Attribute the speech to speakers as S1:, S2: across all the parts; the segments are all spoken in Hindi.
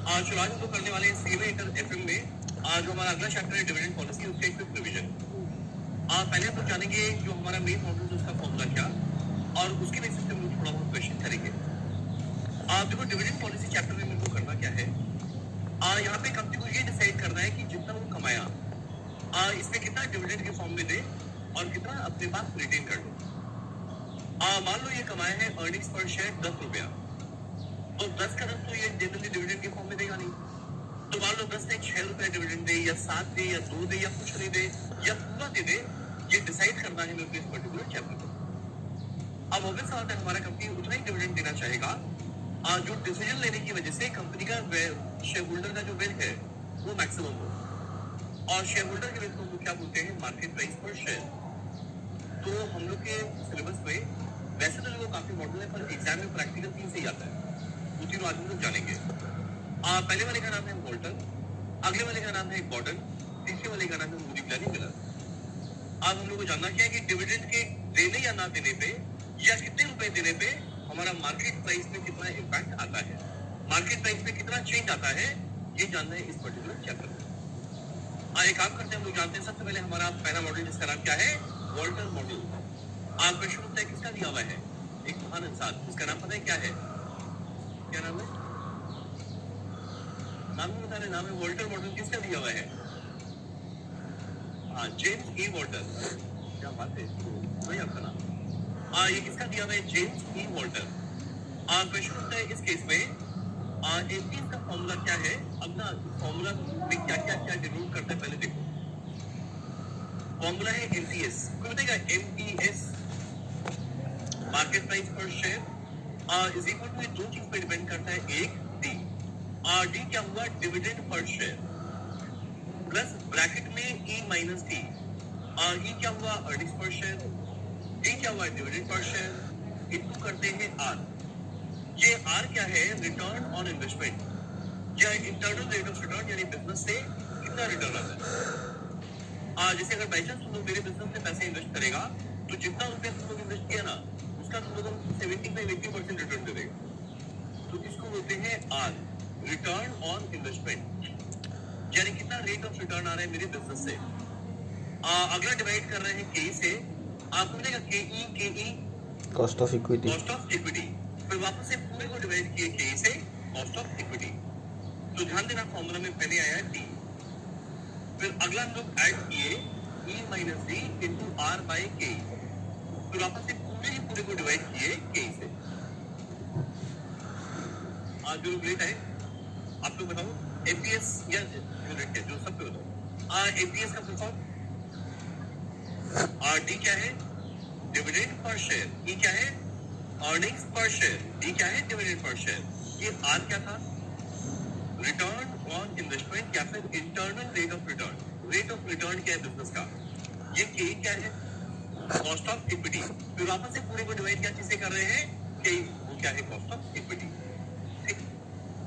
S1: जो आज हम लोग करने वाले हैं सीवे इंटर एफएम में जो हमारा अगला चैप्टर है डिविडेंड पॉलिसी, उसके एक रिवीजन। पहले हम लोग जानेंगे जो हमारा मेन मॉडल है उसका फॉर्मूला क्या, और उसके बेसिस पे हम लोग थोड़ा बहुत क्वेश्चन करेंगे। देखो डिविडेंड पॉलिसी चैप्टर में मेरे को करना क्या है, यहाँ पे कंपनी को ये डिसाइड करना है कि जितना वो कमाया इसमें कितना डिविडेंड के फॉर्म में दे और कितना अपने पास रिटेन कर लो। मान लो ये कमाया है अर्निंग्स पर शेयर 10 रुपया, तो 10 का 10 तो ये जनरली डिविडेंड के फॉर्म में देगा नहीं। तो मान लो 10 से 6 रुपया डिविडेंड दे या 7 दे या 2 दे या कुछ नहीं दे या पूरा दे दे, ये डिसाइड करना है मेरे को इस पर्टिकुलर चैप्टर को। अब ऑब्वियस बात है हमारा कंपनी उतना ही डिविडेंड देना चाहेगा जो डिसीजन लेने की वजह से कंपनी का शेयर होल्डर का जो वेल्थ है वो मैक्सिमम हो। और शेयर होल्डर के वेल्थ को क्या बोलते हैं, मार्केट प्राइस पर शेयर। तो हम लोग के सिलेबस में वैसे तो वो काफी मॉडल है, पर एग्जाम में प्रैक्टिकल 3 से ही आता है, वो तीनों आज हम लोग जानेंगे। पहले वाले का नाम है वोल्टर, अगले वाले का नाम है गॉर्डन, तीसरे वाले का नाम है मूडी ब्लैनी मिलर। अब हम लोग को जानना क्या है कि डिविडेंड के देने या ना देने पे या कितने रुपए देने पे हमारा मार्केट प्राइस में कितना इम्पैक्ट आता है, मार्केट प्राइस में कितना चेंज आता है, ये जानना है इस पर्टिकुलर चैप्टर में। एक काम करते हैं, हम लोग जानते हैं सबसे पहले हमारा पहला मॉडल जिसका नाम क्या है, वोल्टर मॉडल। क्वेश्चन होता है किसका दिया हुआ है, एक महान इंसान, उसका नाम पता है क्या है, क्या नाम है, नाम बता रहे, नाम है वोल्टर मॉडल, किसका दिया हुआ है, जेम्स ई वोल्टर। क्या बात है, वही आपका नाम। ये किसका दिया हुआ है, जेम्स ई वोल्टर। क्वेश्चन होता है इस केस में एमपीएस का फॉर्मूला क्या है। अब ना फॉर्मूला में क्या क्या क्या डिनोट करता है पहले देखो। फॉर्मूला है एमपीएस, कोई बताएगा MPS, market price per share is equal to दो चीज पे डिपेंड करता है, एक डी, डी क्या हुआ, dividend per share, plus bracket में ई माइनस टी, ई क्या हुआ, अर्निंग्स पर शेयर, डी क्या हुआ, डिविडेंड पर शेयर, इनको करते हैं आर। ये आर क्या है, रिटर्न ऑन इन्वेस्टमेंट या इंटरनल रेट ऑफ रिटर्न, यानी बिजनेस से कितना रिटर्न आता है। जैसे अगर बाई चांस तुम लोग मेरे बिजनेस में पैसे इन्वेस्ट करेगा तो जितना रुपया तुम लोग इन्वेस्ट किया ना उसका तुम लोग 75-80% रिटर्न दे देगा। तो इसको बोलते हैं आर, रिटर्न ऑन इन्वेस्टमेंट, यानी कितना रेट ऑफ रिटर्न आ रहा है मेरे बिजनेस से। अगला डिवाइड कर रहे हैं के से, आपको मिलेगा K E
S2: cost of equity,
S1: cost of equity, फिर वापस से पूरे को डिवाइड किए के से कॉस्ट ऑफ इक्विटी। तो ध्यान देना फॉर्मूला में पहले आया डी, फिर अगला हम लोग ऐड किए E minus D into R by K, फिर वापस से पूरे को डिवाइड किए के से। जो लेट है आप लोग बताओ, एपीएस या यूनिट है जो सब पे बताओ। एपीएस का फुल फॉर्म, डी क्या है, डिविडेंड पर शेयर, ई क्या है, अर्निंग्स पर शेयर, डी क्या है, डिविडेंड पर शेयर। ये आर क्या था, रिटर्न ऑन इन्वेस्टमेंट या फिर internal rate of return, rate of return क्या है बिजनेस का। ये के क्या है, कॉस्ट ऑफ इक्विटी, फिर वापस से पूरे को डिवाइड क्या चीज से कर रहे हैं, के वो क्या है, कॉस्ट ऑफ इक्विटी। ठीक,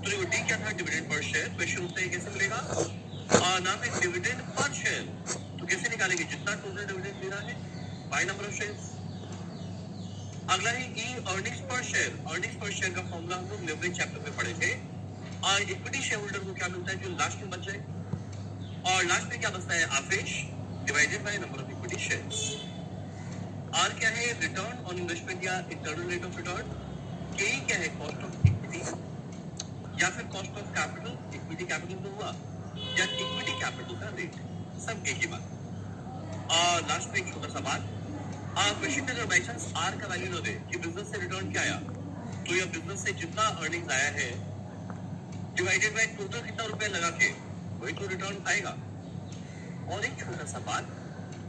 S1: तो देखो डी क्या था, डिविडेंड पर शेयर। क्वेश्चन होता है कैसे मिलेगा, नाम है डिविडेंड पर शेयर, तो कैसे निकालेंगे, जितना टोटल डिविडेंड देना है बाय नंबर ऑफ शेयर्स। अगला है ई अर्निंग्स पर शेयर, अर्निंग्स पर शेयर का फॉर्मूला हम लोग लेवरेज चैप्टर में पढ़े थे। इक्विटी शेयर होल्डर को क्या मिलता है, जो लास्ट में बच जाए, और लास्ट में क्या बचता है, आफेश divided by number of equity shares. R क्या है, रिटर्न ऑन इन्वेस्टमेंट या internal rate of return, K क्या है, कॉस्ट ऑफ इक्विटी या फिर cost of capital, equity capital तो हुआ या इक्विटी कैपिटल का रेट, सब एक ही बात। लास्ट में एक छोटा सा बात, क्वेश्चन में अगर बाई चांस आर का वैल्यू न दे कि बिजनेस से रिटर्न क्या आया, तो यह बिजनेस से जितना अर्निंग्स आया है डिवाइडेड बाय टोटल कितना रुपया लगा के वही तो रिटर्न आएगा। और एक छोटा सा बात,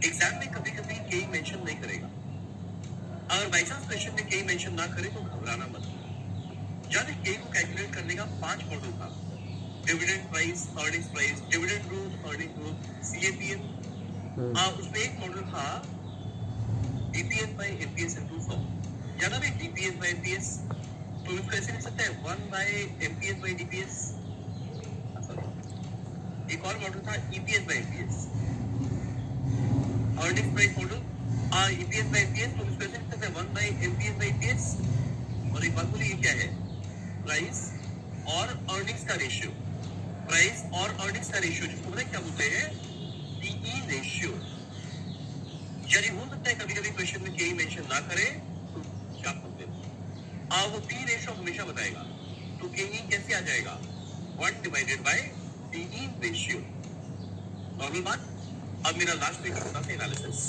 S1: एग्जाम में कभी कभी के मेंशन नहीं करेगा, अगर बाई चांस क्वेश्चन में के मेंशन ना करे तो घबराना मत। यानी के को कैलकुलेट करने का 5 मॉडल था, dividend price, earnings price, dividend growth, earning growth, CAPM. उसमें एक मॉडल था डीपीएस बाय एमपीएस इनटू 100, या ना भी डीपीएस बाय एमपीएस, तो इसको ऐसे लिख सकते हैं 1 बाय एमपीएस बाय डीपीएस। एक और मॉडल था EPS by MPS, earnings price model, EPS by MPS, तो इसको ऐसे लिख सकते हैं 1 बाय एमपीएस बाय ईपीएस। और एक बात बोलिए, ये क्या है, प्राइस और अर्निंग्स का रेशियो, प्राइस और अर्निंग्स का रेशियो, जिसको पता है क्या बोलते हैं, पीई रेशियो। यानी हो सकता है कभी कभी क्वेश्चन में केई मेंशन ना करे तो क्या बोलते हैं, वो पी रेशियो हमेशा बताएगा। तो केई कैसे आ जाएगा, 1 divided by PE ratio. Normal बात। अब मेरा लास्ट में छोटा सा एनालिसिस,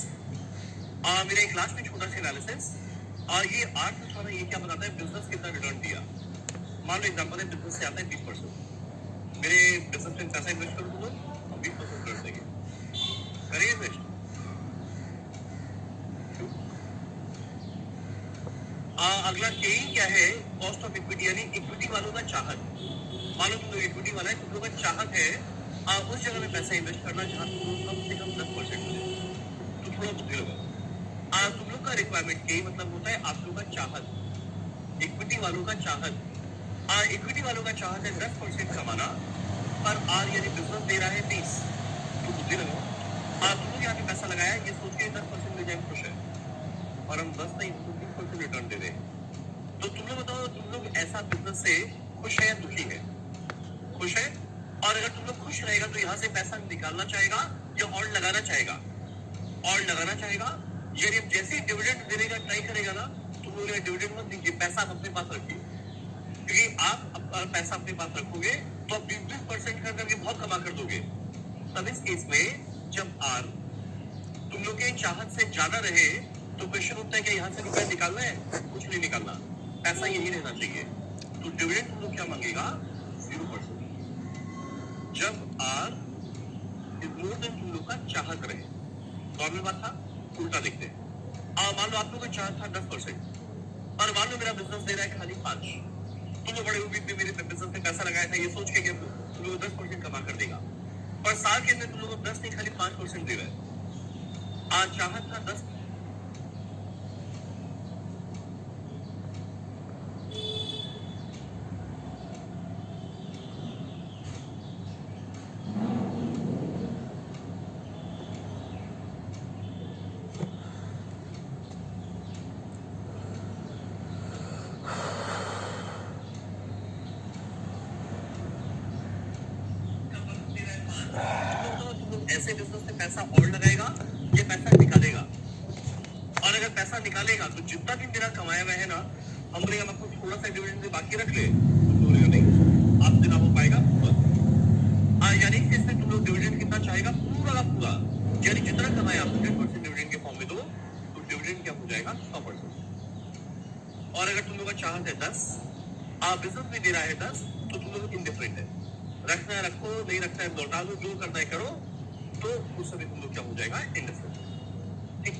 S1: मेरा एक लास्ट में छोटा सा एनालिसिस, ये 8 ये क्या बताता है, बिजनेस कितना रिटर्न दिया। मान लो एग्जांपल है, बिजनेस से आता है 20%, मेरे बिजनेस में पैसा इन्वेस्ट करो तो 20% रिटर्न देंगे, करिए इन्वेस्ट। अगला केई क्या है, कॉस्ट ऑफ इक्विटी, यानी इक्विटी वालों का चाहत। मान लो तुम लोग इक्विटी वाला है, तुम लोग का चाहत है उस जगह में पैसा इन्वेस्ट करना जहां तुम लोग कम से कम 10% मिले, तो थोड़ा बुद्धि लगाओ। तुम लोग का रिक्वायरमेंट केई मतलब होता है आप लोग का चाहत, इक्विटी वालों का चाहत। इक्विटी वालों का चाहत है 10% कमाना, पर यानी बिजनेस दे रहा है 20, तो बुद्धि लगाओ। तुम लोग यहाँ पे पैसा लगाया, ये सोच के 10% मिल जाए, खुश है, और हम 10 नहीं 20% रिटर्न दे रहे हैं। तो तुम लोग बताओ, तुम लोग ऐसा बिजनेस से खुश है या दुखी है? खुश है। और अगर तुम लोग खुश रहेगा तो यहाँ से पैसा निकालना चाहेगा या और लगाना चाहेगा? और लगाना चाहेगा। यानी जैसे ही डिविडेंड देने का ट्राई करेगा ना, तुम लोग डिविडेंड मत दीजिए, पैसा अपने पास रखिए, क्योंकि आप पैसा अपने पास रखोगे तो आप 20% करके बहुत कमा कर दोगे। तब इस केस में जब तुम लोग के चाहत से ज्यादा रहे तो क्वेश्चन उठता है कि यहाँ से रुपया निकालना है, कुछ नहीं निकालना, पैसा यही रहना चाहिए। तो डिविडेंड तुम लोग क्या मांगेगा, 0%। जब इज मोर देन तुम लोग का चाहत रहे। नॉर्मल बात था, उल्टा देखते हैं। मान लो आप लोग का चाहत था 10%, और मान लो मेरा बिजनेस दे रहा है खाली 5। तुम लोग बड़े उम्मीद में मेरे बिजनेस में पैसा लगाया था, ये सोच के कि तुम लोग 10% कमा कर देगा, पर साल के अंदर तुम लोग 10 नहीं खाली 5% दे रहे हैं। चाहत था 10, ऐसे बिजनेस में पैसा और लगाएगा, ये पैसा निकालेगा। और अगर पैसा निकालेगा तो जितना भी मेरा कमाया हुआ है ना, हम बोलेगा मैं कुछ थोड़ा सा डिविडेंड बाकी रख ले, तो बोलेगा नहीं, आपसे ना हो पाएगा। यानी इससे तुम लोग डिविडेंड कितना चाहेगा, पूरा का पूरा, यानी जितना कमाया 100% डिविडेंड के फॉर्म में दो, तो डिविडेंड क्या हो जाएगा, 100%। और अगर तुम लोग का चाहत है 10, बिजनेस में दे रहा है 10, तो तुम लोग इंडिफरेंट है, रखना है रखो, नहीं रखना है लौटा दो, जो करना है करो, तो उस समय तुम लोग क्या हो जाएगा, इंडिफरेंट। ठीक।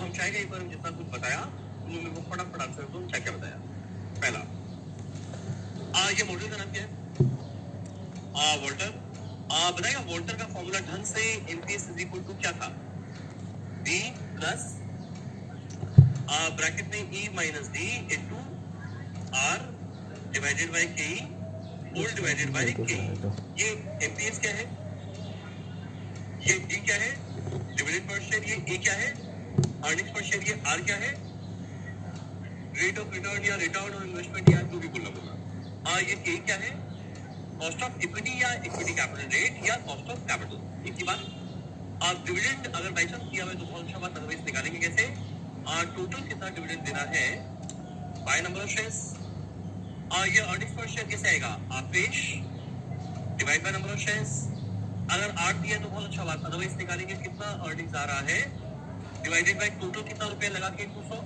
S1: हम चाहेंगे एक बार जितना कुछ बताया तुम लोग मेरे को फटाफट आंसर दो, क्या क्या बताया। पहला, ये मॉडल का नाम क्या है, वोल्टर। बताएगा वोल्टर का फॉर्मूला ढंग से, एमपीएस इज इक्वल टू क्या था, डी प्लस ब्रैकेट में E minus D into R divided by K whole divided by K. ये एमपीएस क्या है, ये डी क्या है, डिविडेंड पर शेयर, ये ए क्या है, अर्निंग्स पर शेयर, ये आर क्या है, रेट ऑफ रिटर्न या रिटर्न ऑन इन्वेस्टमेंट, या जो भी बोलना बोला। ये के क्या है, कॉस्ट ऑफ इक्विटी या इक्विटी कैपिटल रेट या कॉस्ट ऑफ कैपिटल। एक ही बात। डिविडेंड अगर बाई चांस किया हुआ तो बहुत अच्छा बात, अदरवाइज निकालेंगे कैसे। टोटल कितना डिविडेंड देना है बाय नंबर ऑफ शेयर्स। ये अर्निंग्स पर शेयर कैसे आएगा, पेश divide by number of shares. अगर 8 दिया तो बहुत अच्छा बात, अदरवाइज निकालेंगे कितना अर्निंग्स आ रहा है डिवाइडेड बाय टोटल कितना रुपया लगा के 200।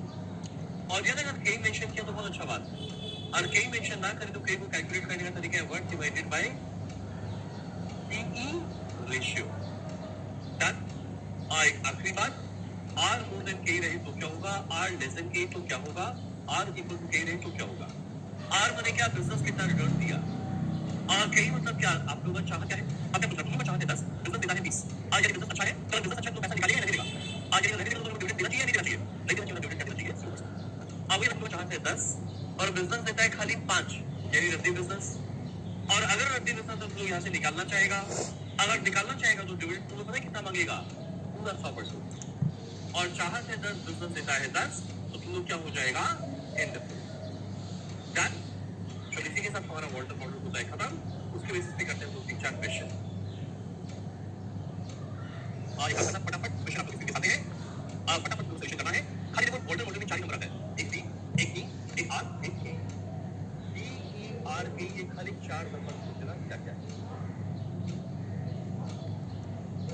S1: और यदि अगर कई मेंशन किया तो बहुत अच्छा बात, और कई मेंशन ना करे तो कई को कैलकुलेट करने का तरीका है 1 divided by PE ratio. Done. एक आखिरी बात, आर मोर देन के रहे तो क्या होगा, आर लेस देन के तो क्या होगा, आर इक्वल टू के रहे तो क्या होगा। आर माने क्या, बिजनेस कितना रिटर्न दिया। कई मतलब क्या, आप लोगों का चाहत क्या है, आपने बिजनेस में चाहत है 10, बिजनेस देता है 20। यदि बिजनेस अच्छा है तो बिजनेस अच्छा है तो पैसा निकालेगा या नहीं देगा। यदि नहीं देगा तो डिविडेंड देना चाहिए या नहीं देना चाहिए, नहीं देना चाहिए, डिविडेंड देना चाहिए। वही आप लोग चाहते हैं 10 और बिजनेस देता है खाली 5, यानी रद्दी बिजनेस। और अगर रद्दी बिजनेस तो लोग यहाँ से निकालना चाहेगा, अगर निकालना चाहेगा तो डिविडेंड तुम लोग पता है कितना मांगेगा, पूरा 100%। और चाहत है 10, बिजनेस देता है 10, तो तुम लोग क्या हो जाएगा, एंड। डन। तो इसी के साथ हमारा वाटर मॉडल होता है खत्म, उसके बेसिस पे करते हैं 2-3-4 क्वेश्चन। यहाँ फटाफट क्वेश्चन आपको इसके साथ है, फटाफट सोल्यूशन करना है। खाली देखो वाटर मॉडल में 4 नंबर आता है, एक बी, एक ई, एक आर, एक ए। बी, ई, आर, ए, ये खाली 4 नंबर सोचना क्या क्या है,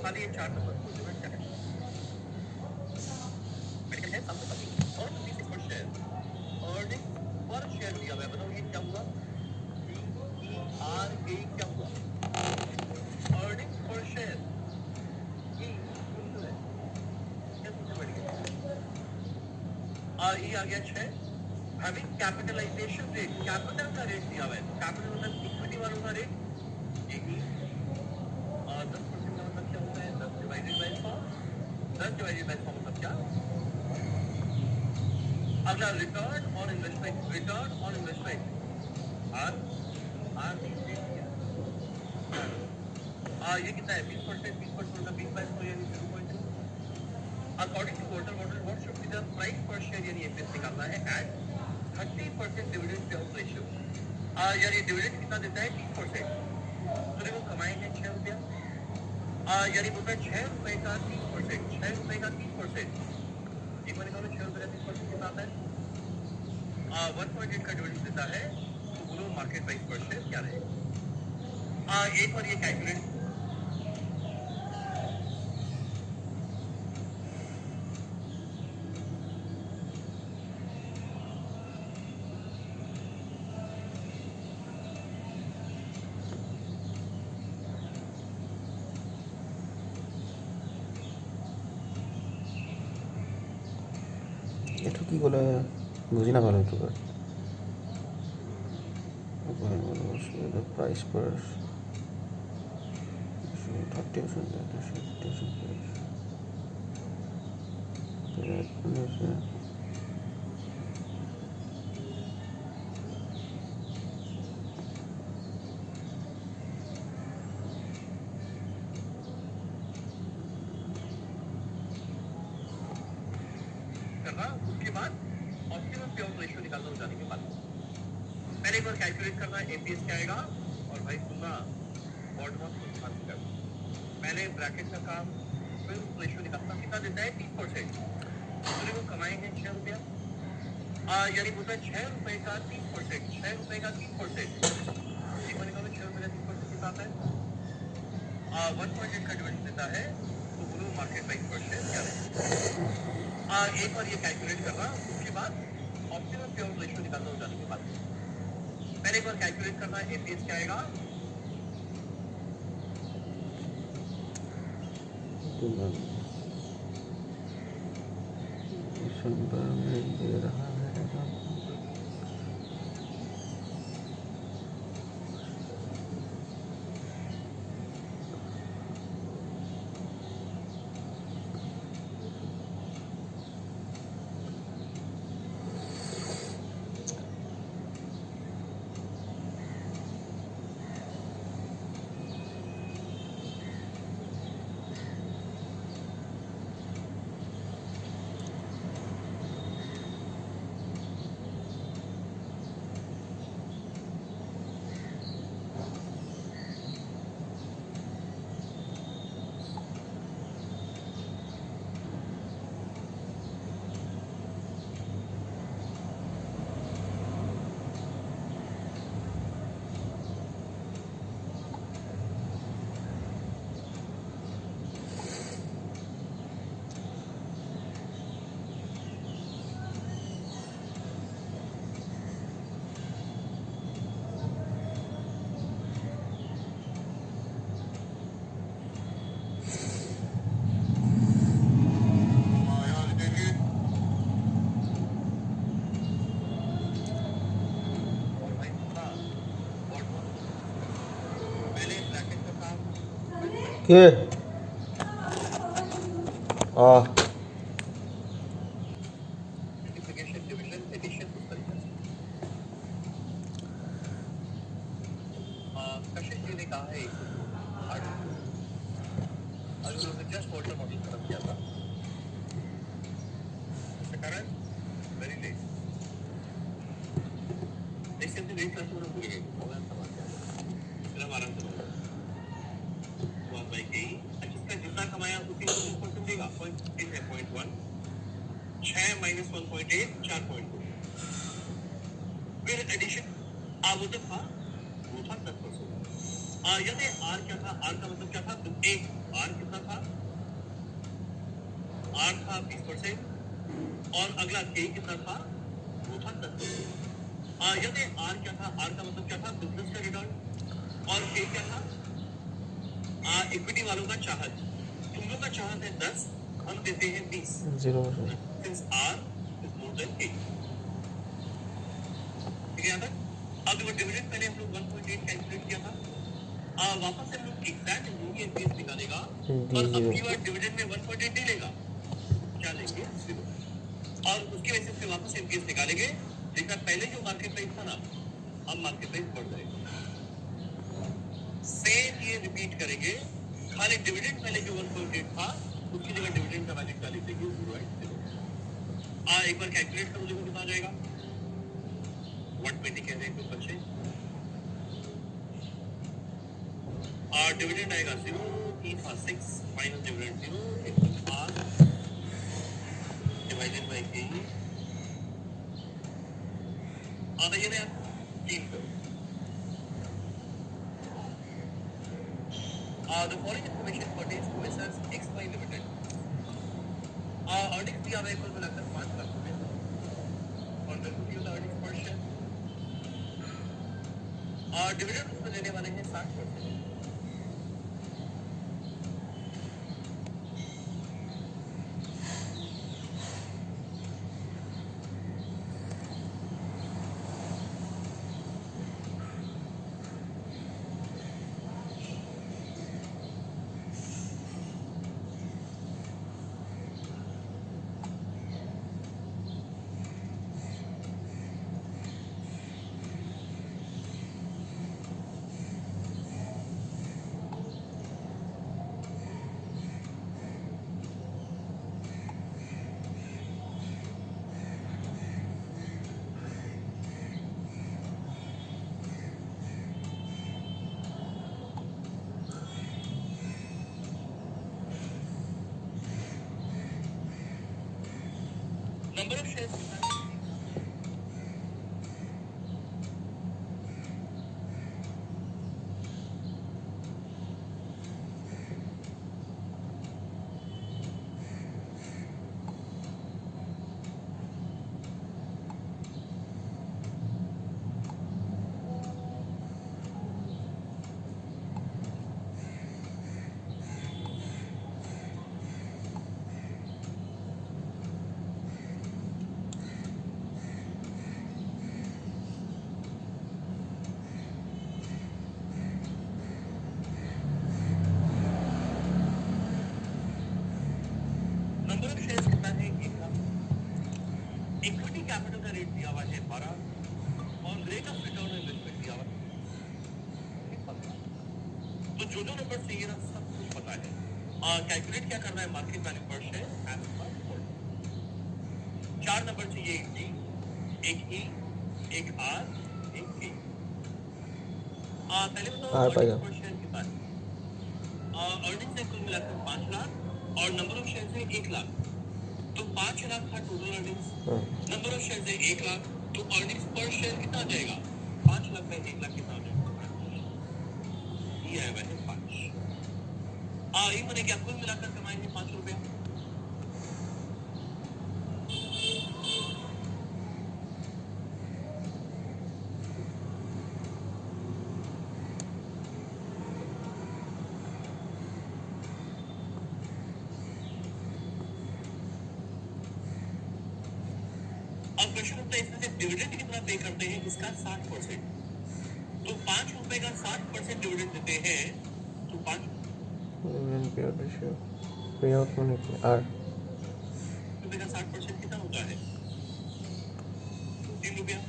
S1: खाली ये 4 नंबर सोचना क्या है। मेडिकल है सबसे पहले और 26% अर्निंग पर शेयर दिया हुआ है, बताओ ये क्या हुआ, आर ए क्या हुआ, अर्निंग पर शेयर ई है, क्या पूछा मेडिकल, आर ई आ गया 6। हैविंग कैपिटलाइजेशन रेट, कैपिटल का रेट दिया हुआ है, कैपिटल मतलब इक्विटी वालों का रेट, ये ई, और 10% का मतलब क्या होता है, 10 डिवाइडेड बाय 100, 10 डिवाइडेड बाय 100 मतलब क्या। अगला return on investment, return on investment R ये कितना है, 20%, 20% का 20 बाय 100 यानी 0.2। According to Walter model what should be the price per share, यानी एफएस निकालना है at 30% dividend payout ratio. यानी डिविडेंड कितना देता है, 30%, तो देखो कमाएंगे 6 रुपया, यानी बोलता है 6 रुपए का 30%, 6 रुपए का 30%, एक बार निकालो 6 रुपए का 30% कितना आता है, 1.8 का डिविडेंड देता है, तो बोलो मार्केट प्राइस पर शेयर क्या रहेगा। एक बार ये कैलकुलेट,
S2: এটো কি ক'লে বুজি নাপালোঁ এইটো প্ৰাইচ পাৰ 30%
S1: करना, उसके बाद ऑप्टिमम पे आउट रेशियो निकालना हो जाने के बाद पहले एक बार कैलकुलेट करना है एपीएस क्या आएगा, और भाई सुनना बॉटम अप को ध्यान से करना, पहले ब्रैकेट का काम, फिर रेशियो निकालना, कितना देता है 30%, दूसरे को कमाएंगे 6 रुपया, यानी बोलता है 6 रुपए का 30%, 6 रुपए का 30%, एक बार निकालो 6 रुपए का 30% कितना आता है, 1.8 का डिविडेंड देता है, तो बोलो मार्केट प्राइस पर शेयर क्या रहेगा। एक बार ये कैलकुलेट करना, उसके बाद ऑप्टिमम पे आउट रेशियो निकालना हो जाने के बाद पहले एक बार कैलकुलेट करना है एपीएस क्या आएगा,
S2: दिसंबर में दे रहा है के
S1: मल्टीप्लिकेशन डिवीजन एडिशन उस तरीके से कशिश जी ने कहा है अगर उन्होंने जस्ट वाटर मॉडल खत्म किया था, उसके कारण वेरी लेट, एक सिंपल रेट करते हुए भूल गए, 1.8 4.2 फिर एडिशन वो जो था वो था 10%। यदि आर क्या था, आर का मतलब क्या था, तो एक आर कितना था, आर था 20% और अगला के कितना था वो था 10%। यदि आर क्या था, आर का मतलब क्या था, बिजनेस का रिटर्न और के क्या था, इक्विटी वालों का चाहत। तुम लोग का चाहत है 10, हम देते हैं 20 since R is more than K. ठीक है याद है? अब वो डिविडेंड पहले हम लोग 1.8 कैलकुलेट किया था, वापस हम लोग एग्जैक्ट यूनियन बेस निकालेगा और अब की बार डिविडेंड में 1.8 नहीं लेगा, क्या लेंगे 0 और उसके बेसिस पे वापस एमपीएस निकालेंगे। देखा पहले जो मार्केट प्राइस था ना, अब मार्केट प्राइस बढ़ जाएगा। सेम ये रिपीट करेंगे, खाली डिविडेंड पहले जो 1.8 था उसकी जगह डिविडेंड का वैल्यू क्या लिख देंगे 0.0। एक बार कैलकुलेट करो, देखो कितना आ जाएगा। 120 कह रहे हैं कुछ बच्चे, डिविडेंड आएगा 0, ई था 6 minus dividend 0 equal R divided by K. आता ये ना 3 करो। The following information pertains to Messrs. XY Limited. Earnings भी आवे कुल मिलाकर 5 लाख रुपए और कंप्यूटर अर्निंग्स पर शेयर डिविडेंड उसमें देने वाले हैं 60%। Number of shares कितना है, 1 लाख। इक्विटी कैपिटल का रेट दिया हुआ है 12 और rate of return on investment दिया हुआ है 15। तो जो नंबर चाहिए ना सब कुछ पता है। कैलकुलेट क्या करना है, market value per share as per hold. 4 number चाहिए, एक डी, एक ई, एक आर, एक के। पहले बताओ पर शेयर कितना है। अर्निंग्स है कुल मिलाकर 5 लाख और नंबर ऑफ शेयर है 1 लाख, तो 5 लाख था total earnings. Number of share है 1 लाख, तो अर्निंग्स पर शेयर कितना आ जाएगा, 5 लाख में 1 लाख कितना आ जाएगा, ये है वैसे 5। ये मैंने क्या कुल मिलाकर कमाएंगे 5 रुपया। अब क्वेश्चन उठता है, इसमें से डिविडेंड कितना पे करते हैं, इसका 60%। तो 5 रुपए का 60% डिविडेंड देते हैं, तो 5 रुपए का 60% कितना होता है, 3 रुपया।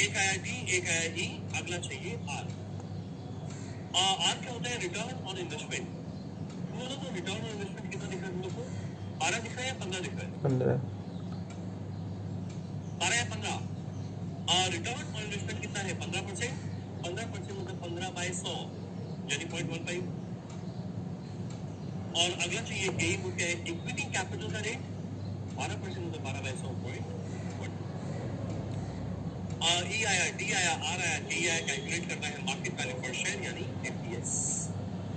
S1: एक आया डी, एक आया ई, अगला चाहिए आर। आर क्या होता है, रिटर्न ऑन इन्वेस्टमेंट। तो रिटर्न ऑन इन्वेस्टमेंट कितना दिख रहा है हम लोग को, 12 दिख रहा है या 15 दिख रहा है,
S2: 15
S1: 12 या 15। रिटर्न ऑन इन्वेस्टमेंट कितना है, 15%। 15% मतलब 15 बाय 100 यानी 0.15। और अगला चाहिए गेन, वो क्या है, इक्विटी कैपिटल का रेट 12% तो 12/100 ई आया, डी आया, आर आया, डी आया, कैलकुलेट करना है मार्केट वैल्यू पर शेयर यानी एफपीएस,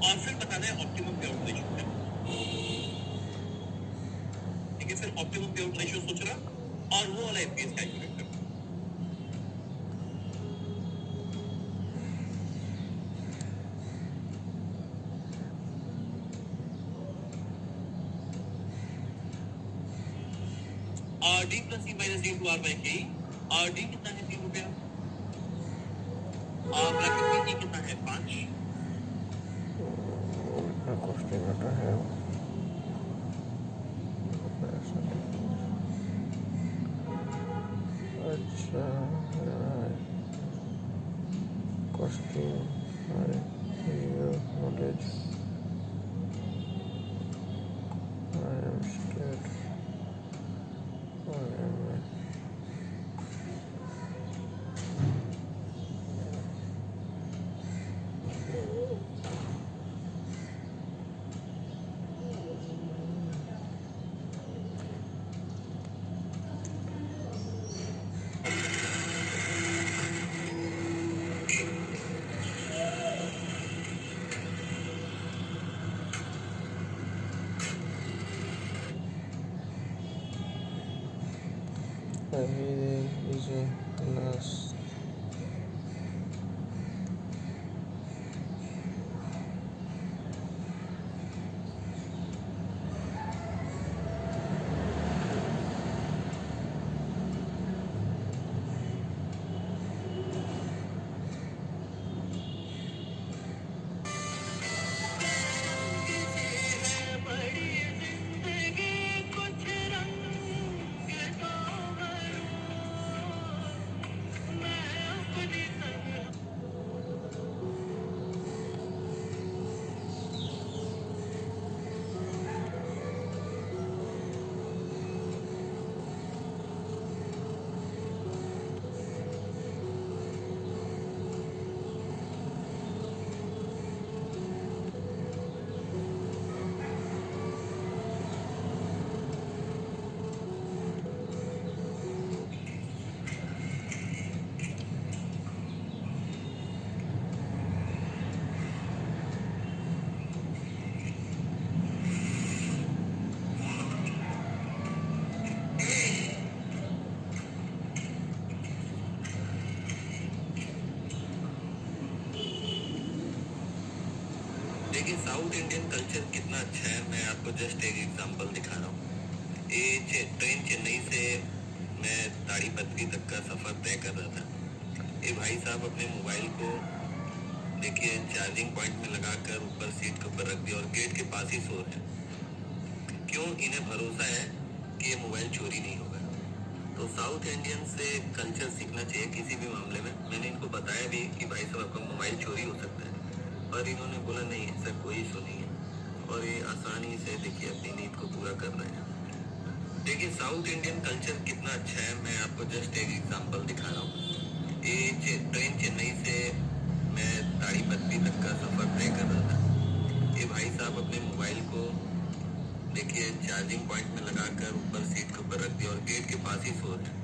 S1: और फिर बताना है ऑप्टिमम पेआउट रेशियो क्या। ठीक है, फिर ऑप्टिमम पेआउट रेशियो सोचना और वो वाला एफपीएस कैलकुलेट करना। D plus E minus D into R by K, और डी कितना है 3 रुपया, और ब्रैकेट में ई कितना है 5।
S2: क्वेश्चन आता है अच्छा question knowledge I am scared everything is a last
S1: देखिए साउथ इंडियन कल्चर कितना अच्छा है, मैं आपको जस्ट एक एग्जांपल दिखा रहा हूँ। ये ट्रेन चेन्नई से मैं ताड़ीपत्री तक का सफ़र तय कर रहा था। ये भाई साहब अपने मोबाइल को देखिए चार्जिंग पॉइंट में लगाकर ऊपर सीट के ऊपर रख दिया और गेट के पास ही सो रहे हैं। क्यों? इन्हें भरोसा है कि ये मोबाइल चोरी नहीं होगा। तो साउथ इंडियन से कल्चर सीखना चाहिए किसी भी मामले में। मैंने इनको बताया भी कि भाई साहब आपका मोबाइल चोरी हो सकता है, पर इन्होंने बोला नहीं ऐसा कोई इशू नहीं है, और ये आसानी से देखिए अपनी नीड को पूरा कर रहे हैं। देखिए साउथ इंडियन कल्चर कितना अच्छा है, मैं आपको जस्ट एक एग्जांपल दिखा रहा हूँ। ये ट्रेन चेन्नई से मैं ताड़ीपत्री तक का सफ़र तय कर रहा था। ये भाई साहब अपने मोबाइल को देखिए चार्जिंग पॉइंट में लगाकर ऊपर सीट के ऊपर रख दिया और गेट के पास ही सो रहे हैं।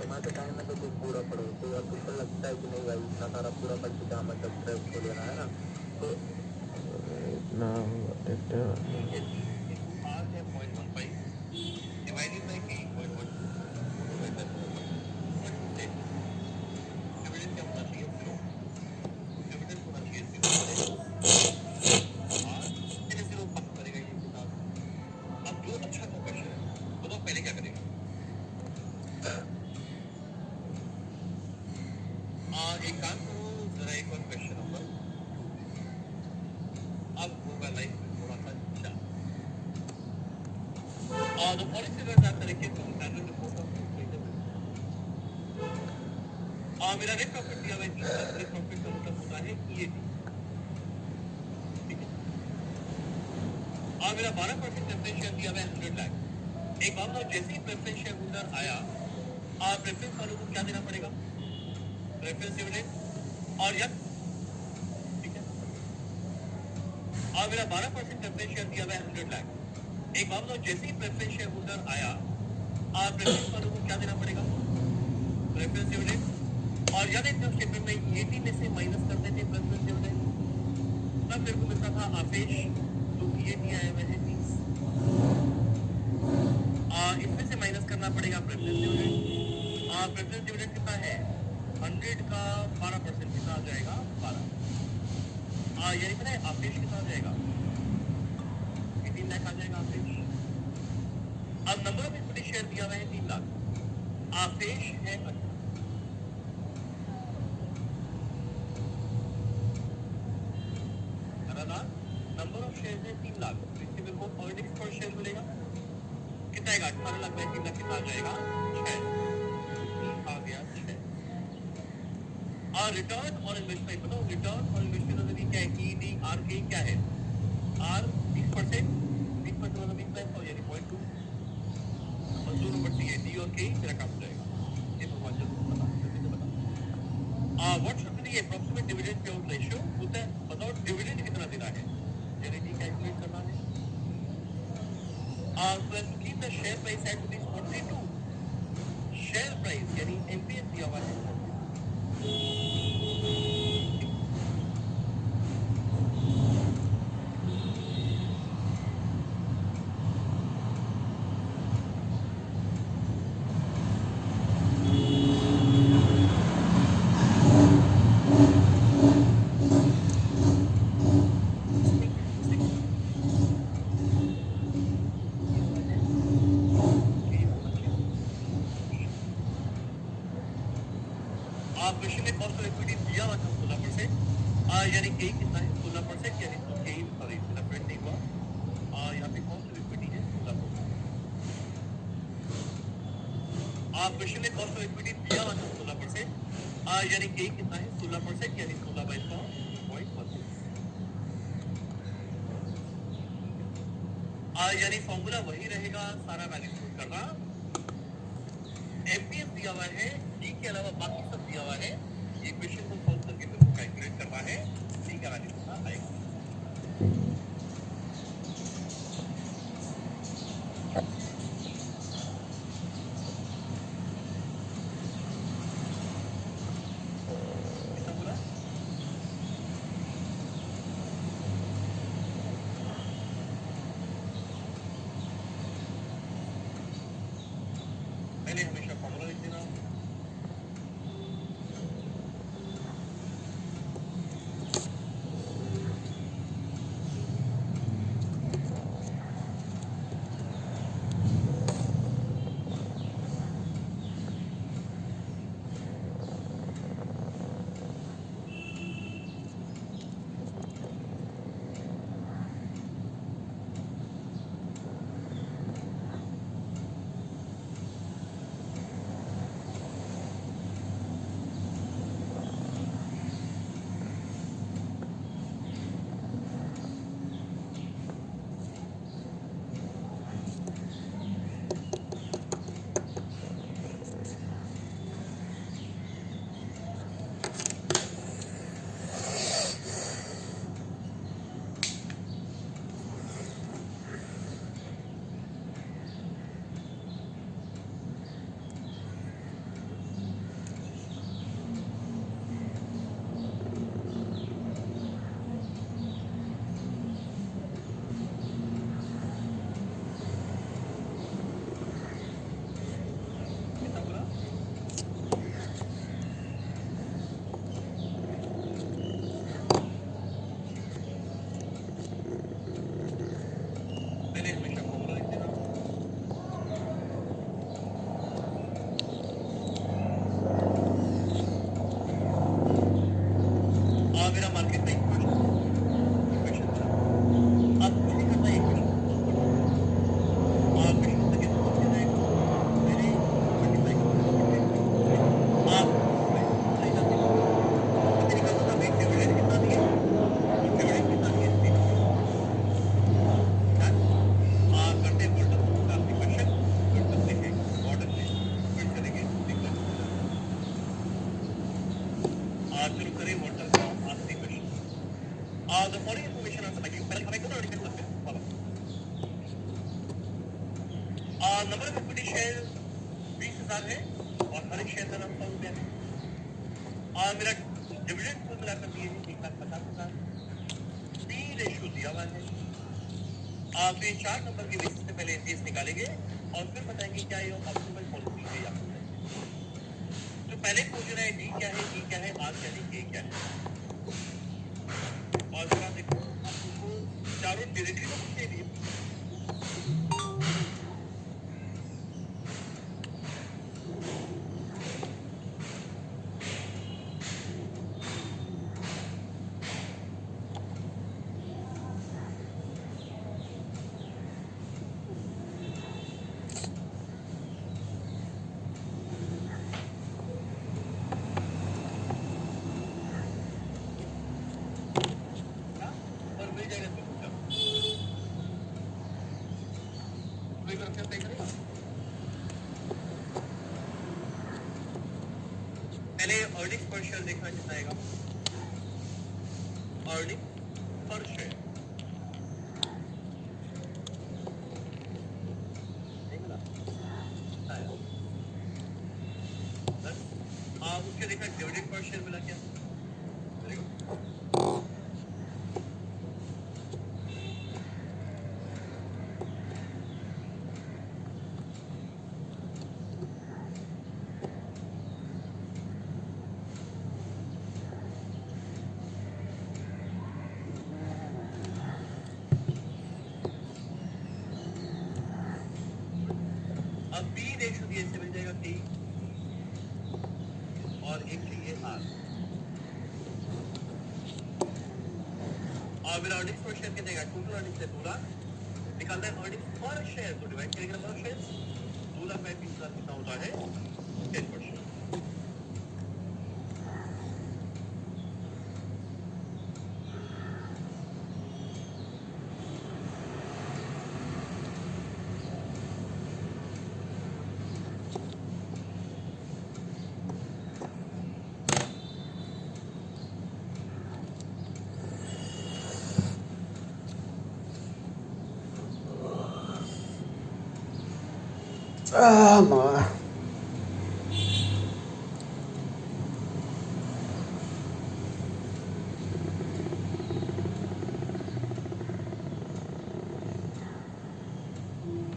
S3: तुम्हारे टाइम में तो कुछ पूरा पड़ो तो अब तुमको लगता है कि नहीं भाई इतना सारा पूरा पढ़ चुका मतलब ट्रेप को लेना है ना, तो
S2: इतना देखते हैं
S1: एक काम करो जरा एक और क्वेश्चन होगा, अब होगा लाइफ में थोड़ा सा अच्छा। और the policy was that तरीके से standard report of मेरा नेट प्रॉफिट दिया हुआ है, नेट प्रॉफिट का मतलब होता है EAT, ठीक है। और मेरा 12% डिफरेंशियल दिया हुआ है 100 लाख, एक बात बताओ, जैसे ही प्रेफरेंस शेयर होल्डर आया, प्रेफरेंस वालों को क्या देना पड़ेगा? Preference dividend. और यस, ठीक है। और मेरा 12% प्रेफरेंस शेयर दिया हुआ है 100 लाख। एक बात बताओ, जैसे ही प्रेफरेंस शेयर होल्डर आया, प्रेफरेंस वालों को क्या देना पड़ेगा? Preference dividend. और याद है इनकम स्टेटमेंट में 80 में से माइनस करते थे प्रेफरेंस डिविडेंड, तब मेरे को मिलता था आपेश, जो कि ये दिया है वैसे 30। इसमें से माइनस करना पड़ेगा प्रेफरेंस डिविडेंड। प्रेफरेंस डिविडेंड कितना है? 100 का 12% कितना आ जाएगा? 12। यानी पता है आपेश कितना आ जाएगा? 18 लाख आ जाएगा आपेश। अब नंबर ऑफ इक्विटी शेयर दिया हुआ है 3 लाख, आपेश है 18। नंबर ऑफ शेयर है 3 लाख, इससे मेरे को अर्निंग्स पर शेयर मिलेगा कितना आएगा? 18 लाख में 3 लाख कितना आ जाएगा? 6 आ गया 6। और रिटर्न और इन्वेस्टमेंट बताओ, रिटर्न और इन्वेस्टमेंट मतलब क्या है? EDRK क्या है? R 20%, 20% मतलब 20 यानी 0.2 मंजूर नंबर डी है, डी और के तेरा काम हो जाएगा। ये भगवान जल्दी बता, जल्दी से बता। What should be the approximate dividend payout ratio? होता है बताओ डिविडेंड कितना देना है, यानी कैलकुलेट करना है। so as to keep the share price at rupees 42, share price यानी MPS दिया हुआ है। क्वेश्चन में कॉस्ट ऑफ इक्विटी दिया हुआ था 16%, यानी के कितना है? 16%, यानी तो के सॉरी इसका प्रिंट नहीं हुआ। यहाँ पे कॉस्ट ऑफ इक्विटी है 16%। क्वेश्चन में कॉस्ट ऑफ इक्विटी दिया हुआ था 16%, यानी के कितना है? 16%, यानी 16/100.32। यानी फॉर्मूला वही रहेगा, सारा वैल्यू पुट करना। एमपीएस दिया हुआ है, डी के अलावा बाकी सब दिया हुआ है। ये क्वेश्चन को सॉल्व करके मेरे को कैलकुलेट करना है, डी का वैल्यू कितना आएगा। कितना बोला? मैंने हमेशा फॉर्मूला लिख देना। करें वाटर का आखिरी question. The following information answer like पहले हमें कौन आर्टिकल लगते हैं follow. Number of equity share 20,000 है और हर एक शेयर का नाम 100 रुपया है। मेरा डिविडेंड कुल मिलाकर दिए हैं 1,50,000। पी रेशियो दिया हुआ है। आप ये 4 नंबर के बेसिस पे पहले एनपीएस निकालेंगे और फिर बताएंगे क्या ये ऑप्टिमल पॉलिसी है या फिर। तो पहले पूछ रहा है डी क्या है, ई क्या है, आर क्या है, ए क्या है। और फिर आप देखो आपको चारों डायरेक्टली तो पूछे दिए। और मिल जाएगा तो पूछा कोई बार क्या तय करेगा। पहले अर्निंग्स पर शेयर देखना चाहेगा। अर्निंग पर शेयर उसके देखा डिविडेंड पर शेयर मिला क्या। Very good. अब पी रेशियो दिए से मिल जाएगा टी और एक चाहिए आर। और मेरा अर्निंग्स पर शेयर कितने का टोटल अर्निंग्स है 2 लाख निकालना है। अर्निंग्स पर शेयर तो डिवाइड करेंगे नंबर ऑफ शेयर्स 2,20,000 कितना होता है 10%।
S2: माँ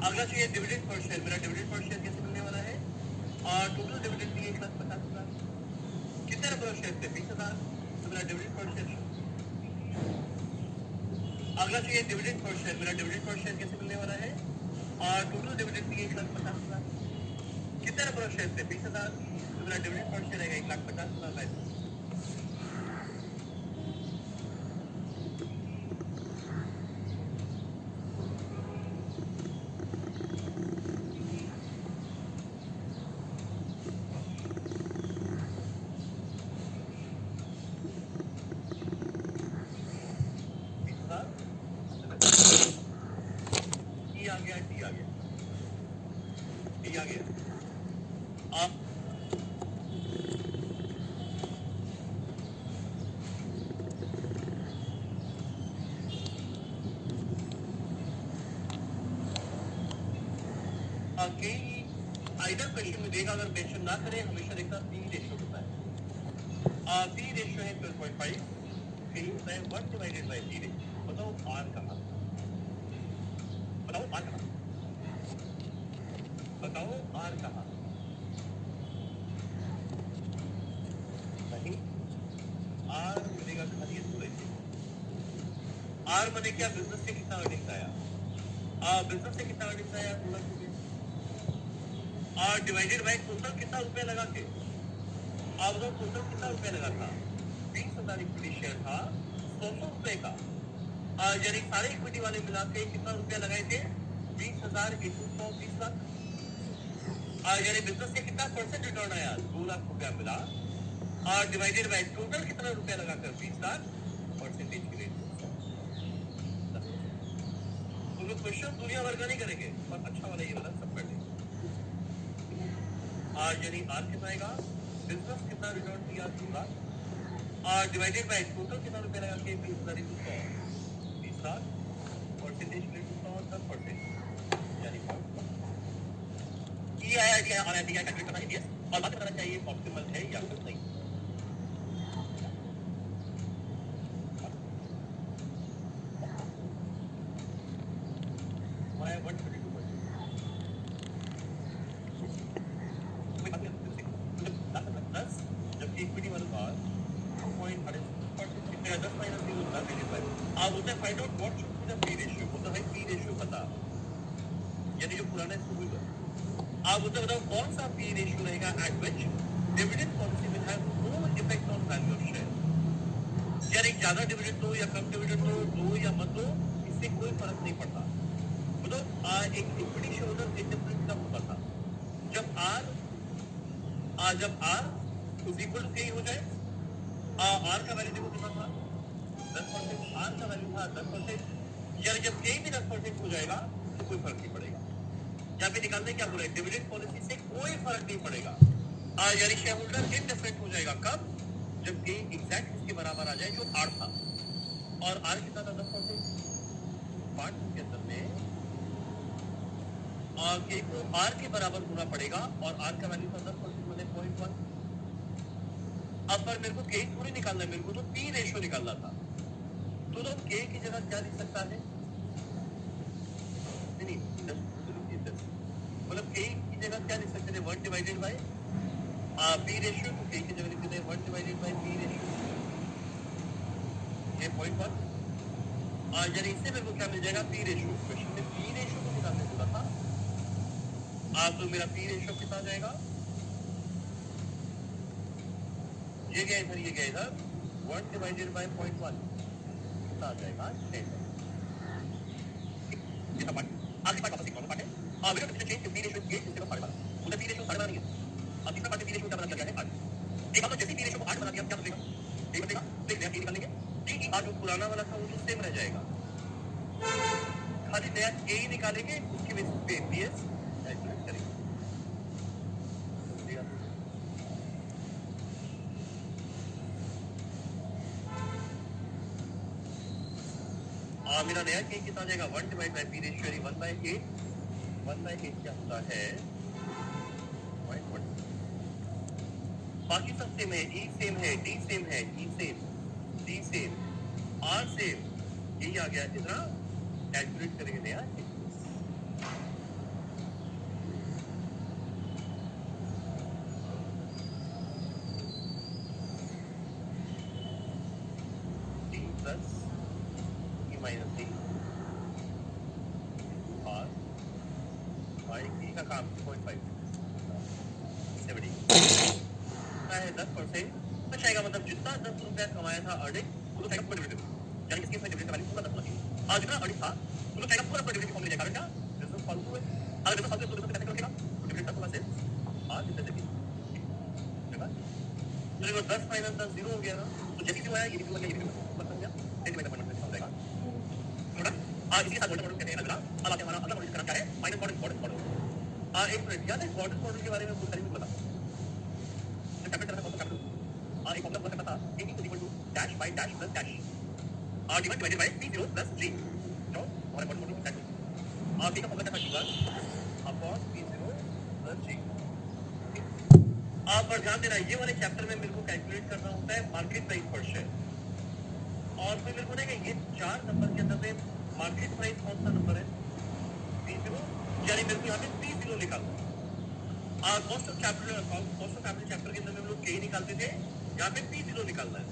S1: अगला चाहिए डिविडेंड पर शेयर। मेरा डिविडेंड पर शेयर कैसे मिलने वाला है। और टोटल डिविडेंड दिए 1,50,000 कितने नंबर ऑफ शेयर थे 20,000। तो मेरा डिविडेंड पर शेयर। अगला चाहिए डिविडेंड पर शेयर। मेरा डिविडेंड पर शेयर कैसे मिलने वाला है। और टोटल डिविडेंड दिए 1,50,000 कितने नंबर ऑफ शेयर थे 20,000। तो मेरा डिविडेंड पर शेयर रहेगा 1,50,000। टी आ गया टी आ गया टी आ गया। आप कई आइडल क्वेश्चन में देगा अगर मेंशन ना करें हमेशा देखता पी रेशियो होता है। पी रेशियो है 12.5। पी होता है 1 डिवाइडेड बाय टी रेशियो। बताओ आर कहाँ। बताओ आर कहाँ। बताओ आर कहाँ। नहीं आर मिलेगा खाली पूरे से। आर बने क्या बिजनेस से कितना अर्निंग्स आया। बिजनेस से कितना अर्निंग्स आया 2 लाख रुपए। और डिवाइडेड बाय टोटल कितना रुपया लगा के। आप बताओ टोटल कितना रुपया लगा था। 20,000 इक्विटी शेयर था 100 रुपए का। यानी सारे इक्विटी वाले मिला के कितना रुपया लगाए थे 20,000 into 100 20 लाख। यानी बिजनेस से कितना परसेंट रिटर्न आया 2 लाख रुपया मिला। और डिवाइडेड बाय टोटल कितना रुपया लगाकर 20 लाख परसेंटेज के रेट। तो क्वेश्चन दुनिया भर का नहीं करेंगे और अच्छा वाला ये वाला सब कर देंगे। यानी आर कितना आएगा बिजनेस कितना रिटर्न दिया 2 लाख। डिवाइडेड बाय टोटल कितना रुपया लगा के 20,000 into 100 तीसरा परसेंटेज रेट 10% यानी ये आइडिया और आइडिया कैलकुलेट करना है यस और बात करना चाहिए ऑप्टिमल है या फिर नहीं मैं 122 जब इक्विटी वाला बात 2.100% कितने 10 माइनस 0 होता है आप बोलते हैं find out what should be the P ratio बोलते हैं पी रेशियो पता यानी जो पुराना है वो आप बोलते बताओ कौन सा पी रेशियो रहेगा at which dividend policy will have no effect on value of share यानी ज्यादा डिविडेंड दो या कम डिविडेंड दो या मत दो इससे कोई फर्क नहीं पड़ता मतलब एक इक्विटी शेयरहोल्डर एक डिफरेंस कब होता था जब आर इज इक्वल टू के हो जाए आर का वैल्यू देखो कितना था 10% आर का वैल्यू था 10% यानी जब के भी 10% हो जाएगा तो कोई फर्क नहीं पड़ेगा यहाँ पे निकालने क्या बोल रहे हैं डिविडेंड पॉलिसी से कोई फर्क नहीं पड़ेगा यानी शेयर होल्डर इनडिफरेंट हो जाएगा कब जब के एग्जैक्ट इसके बराबर आ जाए जो आर था और आर कितना था 10% पार्ट के अंदर में के को आर के बराबर होना पड़ेगा और आर का वैल्यू था 10% मतलब 0.1 अब पर मेरे को के थोड़ी निकालना है मेरे को तो पी रेशियो निकालना था तो के की जगह क्या लिख सकता है नहीं मतलब के की जगह क्या लिख सकते हैं 1 डिवाइडेड बाय पी रेशियो तो के की जगह लिख सकते हैं 1 डिवाइडेड बाय पी रेशियो ये 0.1 यानी इससे मेरे को क्या मिल जाएगा पी रेशियो क्वेश्चन में पी रेशियो को निकालने बोला था तो मेरा पी रेशियो कितना जाएगा ये गया इधर 1 डिवाइडेड बाय 0.1 कितना आ जाएगा 10 कितना पार्ट आगे पार्ट वापस इक्वल पार्ट है मेरा कितना चेंज पी रेशियो ये इससे पार्ट उधर पी रेशियो 8 नहीं है अब तीसरा पार्ट पी रेशियो क्या बना गया है 8 एक बार जैसे पी रेशियो को 8 बना दिया क्या बनेगा एक बनेगा देख नया निकालेंगे ठीक है जो पुराना वाला था वो तो सेम रह जाएगा खाली नया के ही निकालेंगे उसके बेसिस पे पीएस कैलकुलेट करेंगे मेरा नया के कितना आ जाएगा 1 डिवाइड बाय पी रेशियो यानी 1/8 क्या होता है 0.1 बाकी सब सेम है ई सेम है डी सेम है E same D same R same यही आ गया इतना कैलकुलेट करेंगे नया डी प्लस माइनस डी और वाई की का काम 0.5 70 है 10% बचाएगा मतलब जितना 10 रुपया कमाया था अर्निंग वो तो पूरा डिविडेंड यानी इसके में डिविडेंड वैल्यू पूरा 10 होगी आज जितना अर्निंग था वो तो पूरा डिविडेंड फॉर्म ले जाएगा क्या बिजनेस फालतू है अगर बिजनेस फालतू तो कैसे करेगा डिविडेंड पूरा से आज इतना देखिए देखा तो 10 माइनस 10 0 हो गया ना तो जैसे भी आया ये भी हो गया मतलब क्या 10 माइनस 1 हो जाएगा इसी साथ मॉडल कहते हैं अगला अब आते हमारा अगला मॉडल करना क्या है माइनस मॉडल एक मिनट याद है मॉडल के बारे में कुछ करीब बता कैपिटल करना कौन सा कैपिटल एक फॉर्मूला बोला करता था a is equal to dash by dash plus dash divided by p0 plus g तो हमारा मॉडल क्या है b का फॉर्मूला क्या था अपॉन p0 प्लस g पर ध्यान देना ये वाले चैप्टर में मेरे को कैलकुलेट करना होता है मार्केट प्राइस पर शेयर और फिर मेरे को ना ये 4 नंबर के अंदर में मार्केट प्राइस कौन सा नंबर है P0 यानी मेरे को यहाँ पे P0 निकालना कॉस्ट ऑफ कैपिटल चैप्टर के अंदर में हम लोग के निकालते थे यहाँ पे P0 निकालना है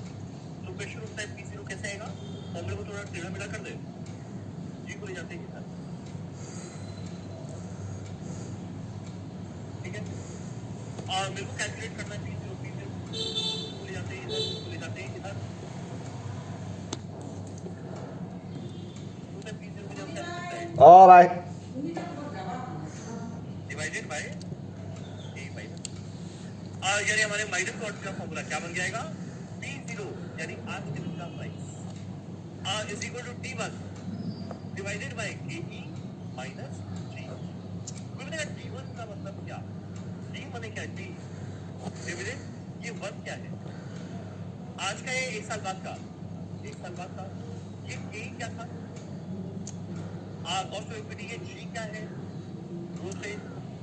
S1: तो क्वेश्चन उठता है P0 कैसे आएगा फॉर्मूले को थोड़ा टेढ़ा मेढ़ा कर दे जी को ले जाते हैं सर ठीक है मेरे को कैलकुलेट करना है P0 ले जाते हैं इधर
S2: ओ भाई
S1: डिवाइडेड बाय a माइनस यानी हमारे माइनस डॉट का फॉर्मूला क्या बन जाएगा P0 यानी आज दिन का price is equal to T1 divided by KE minus G बोलने का T1 का मतलब क्या T माने क्या T डिविडेंड ये 1 क्या है आज का ये 1 साल बाद का ये क्या था? कॉस्ट ऑफ इक्विटी के जी क्या है? Growth rate.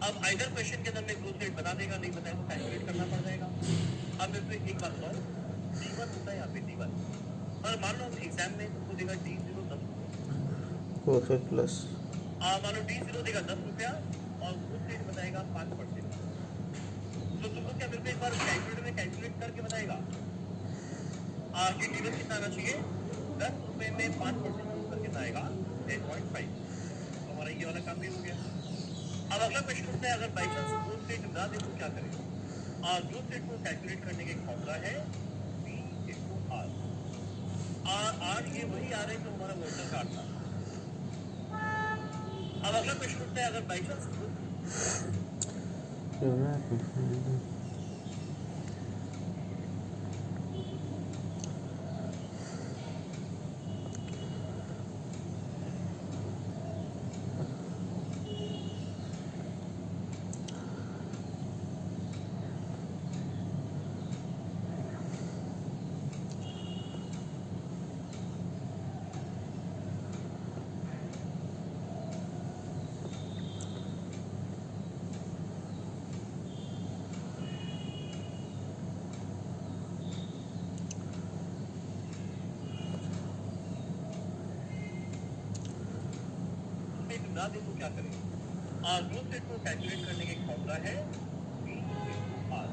S1: अब आइडल क्वेश्चन के अंदर में ग्रोथ रेट बता देगा, नहीं बताए तो कैलकुलेट करना पड़ जाएगा। अब मेरे को एक बात बताओ, D1 होता है यहाँ पे D1, और मान लो एग्जाम में तुमको देगा D0 10
S4: ग्रोथ रेट प्लस
S1: मान लो D0 देगा 10 रुपया और ग्रोथ रेट बताएगा 5%। तो तुमको क्या मेरे को एक बार कैलकुलेटर में कैलकुलेट करके बताएगा कि D1 कितना आना चाहिए? 10 रुपए में 5% कितना आएगा? 8.5। तो हमारा ये वाला काम भी हो गया। अब अगला क्वेश्चन उठता है, अगर बाई चांस ग्रोथ रेट ना दे तो क्या करें? ग्रोथ रेट को कैलकुलेट करने का एक फॉर्मूला है V/R। R ये वही आ रहा है जो हमारा वोटर कार्ड था। अब अगला क्वेश्चन उठता है, अगर बाई चांस ना दे तो क्या करें? ग्रोथ रेट को कैलकुलेट करने का एक फॉर्मूला है V/R।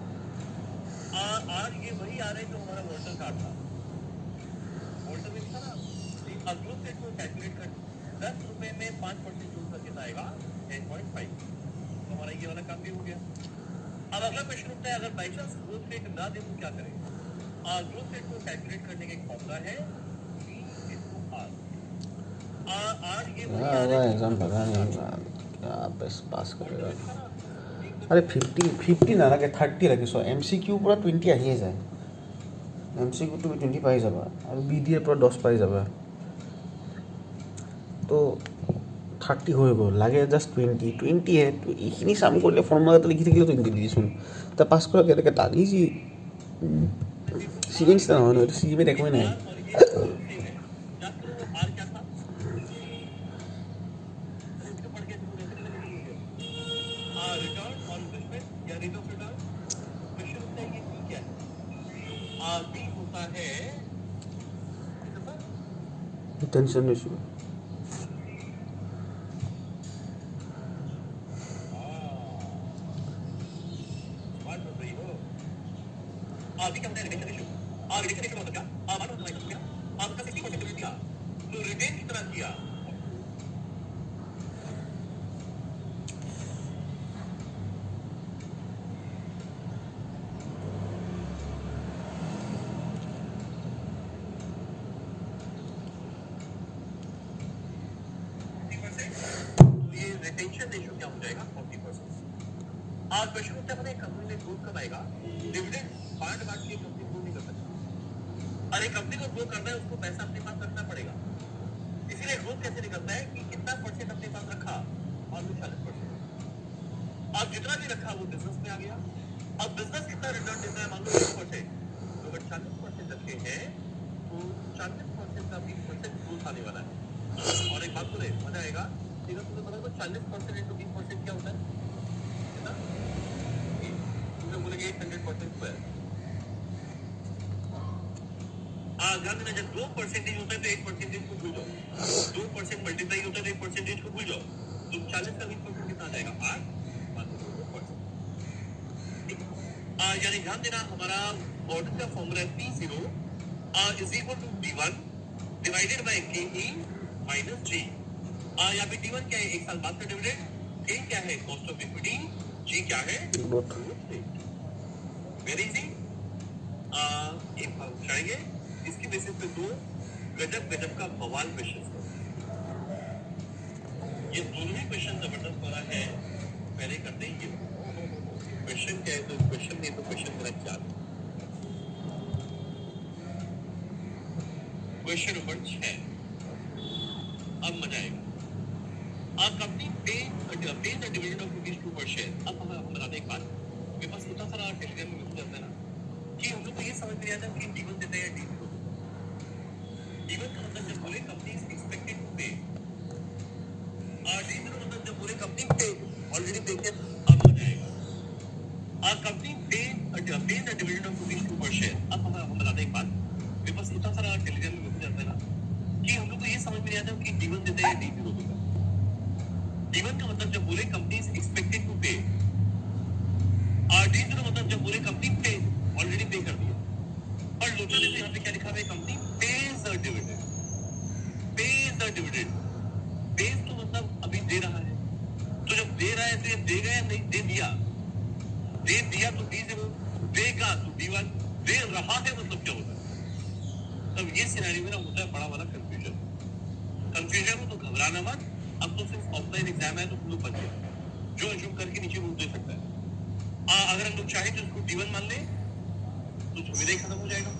S1: R ये वही आ रहा है जो हमारा वोटर कार्ड था। वोटर में था ना? ग्रोथ रेट को कैलकुलेट कर 10 रुपए में 5% जोड़ करके आएगा 8.5। तो हमारा ये वाला काम भी हो गया। अब अगला क्वेश्चन उठता है, अगर बाई चांस ग्रोथ रेट ना दे तो क्या करें? ग्रोथ रेट को कैलकुलेट करने का एक फॉर्मूला है V/R। R ये वही आ रहा है
S4: एग्जाम पता नहीं क्या बस पास करेगा। अरे 50 না লাগে 30 লাগে। সো MCQ পুরা 20 আহিয়ে যায়। MCQ তুমি 20 পাই যাবা আৰু BD পুৰা 10 পাই যাবা। তো 30 হৈ গ'ল, লাগে জাস্ট 20 হে। তো এইখিনি সাম কৰিলে ফৰ্মুলাটো লিখি থাকিলে 20 দি দিছোন। তা পাস কৰা কেনেকৈ টান ইজি সিরিঞ্জ না হয় এটা সিজিপি দেখবে নাই। टेंशन रेशियो
S1: अभी क्या होता है रिटेंशन रेशियो? रिटेंशन रेशियो मतलब क्या? मान लो तुम्हारे क्या आपका 60% दिया तो रिटेन कितना किया? ये रिटेंशन रेशियो क्या हो जाएगा? 40%। आज क्वेश्चन होता है कंपनी में ग्रोथ कब आएगा? डिविडेंड बांट के कंपनी ग्रो नहीं कर सकती। अरे कंपनी को ग्रो करना है, उसको पैसा अपने पास रखना पड़ेगा। इसीलिए ग्रोथ कैसे निकलता है कि कितना परसेंट अपने पास रखा? और 40%। अब जितना भी रखा वो बिजनेस में आ गया। अब बिजनेस कितना रिटर्न देता है? मान लो 20%, तो अगर 40% रखे हैं तो 40% का 20% ग्रोथ आने वाला है। और एक बात सुने, मजा आएगा। ठीक है, तुम्हें पता है 40% इंटू 20% क्या होता है? कितना? तुम बोलेंगे 800% स्क्वायर। ध्यान देना, जब 2% होता है तो 1% को भूल जाओ। 2% मल्टीप्लाई होता है तो 1% को भूल जाओ। तो 40 का 20% कितना आ जाएगा? 8 यानी ध्यान देना, हमारा ऑर्डर का फॉर्मूला है P0 is equal to D1 divided by KE minus G। यहाँ पे D1 क्या है? 1 साल बाद का डिविडेंड। K क्या है? Cost of equity. G क्या है? Very easy. एक बार उठाएंगे इसकी बेसिस पे दो गजब का बवाल क्वेश्चन। ये दोनों ही क्वेश्चन जबरदस्त वाला है। पहले करते ही ये क्वेश्चन क्या है? तो क्वेश्चन नहीं तो क्वेश्चन मेरा क्या? Question number 6। अब मजा आएगा। Company pays a dividend of ₹2 per share। अब हम बताते हैं एक बात, मेरे पास इतना सारा टेलीग्राम में मिल जाता है ना कि हम लोग को ये समझ में नहीं आता कि D1 देते हैं या D0। D1 का मतलब जब बोले कंपनी इज एक्सपेक्टेड टू पे, और D0 मतलब जब बोले कंपनी पे ऑलरेडी पे किया अब हो जाएगा। कंपनी पे the dividend of ₹2 per share. अब हम बताते हैं एक बात, मेरे पास इतना सारा टेलीग्राम में हो जाता है ना कि हम लोग को ये समझ में नहीं आता कि D1 देते हैं या D0 देते हैं। D1 का मतलब जब बोले कंपनी इज एक्सपेक्टेड टू पे, और D0 मतलब जब बोले कंपनी पे ऑलरेडी पे कर दिया। और लोचो देखो यहाँ पे क्या लिखा हुआ है, company page the dividend. Page the dividend, page तो मतलब अभी दे रहा है, तो जब दे रहा है तो ये देगा या नहीं, दे दिया तो D0, देगा तो D1, दे रहा है मतलब क्या होता है। तब ये सिनेरियो में ना होता है बड़ा वाला कंफ्यूजन हो, तो घबराना मत। अब तो सिर्फ ऑफलाइन एग्जाम है तो तुम लोग बच गए, जो अज्यूम करके नीचे रूट दे सकता है। अगर हम लोग चाहें तो उसको D1 मान ले तो झमेला ही खत्म हो जाएगा,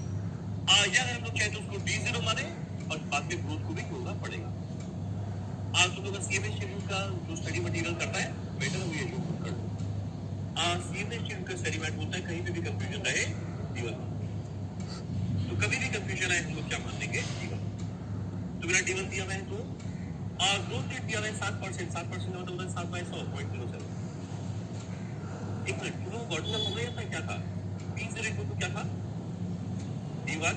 S1: या अगर हम लोग चाहें तो उसको D0 माने और बाद में ग्रोथ को भी जोड़ना पड़ेगा। तुम लोग CMA शेड्यूल का जो स्टडी मटेरियल करता है बेटर वो ये जो कर लो। CMA शेड्यूल का स्टडी मैट बोलता है कहीं पे भी कंफ्यूजन रहे D1, तो कभी भी कंफ्यूजन आए हम लोग क्या मान लेंगे D1। तो मेरा D1 दिया हुआ है तो ग्रोथ रेट दिया हुआ है 7%, 7% का मतलब 7/100.07। एक मिनट, तुम लोग गॉड का समझ आता क्या था, P0 इक्वल टू क्या था, D1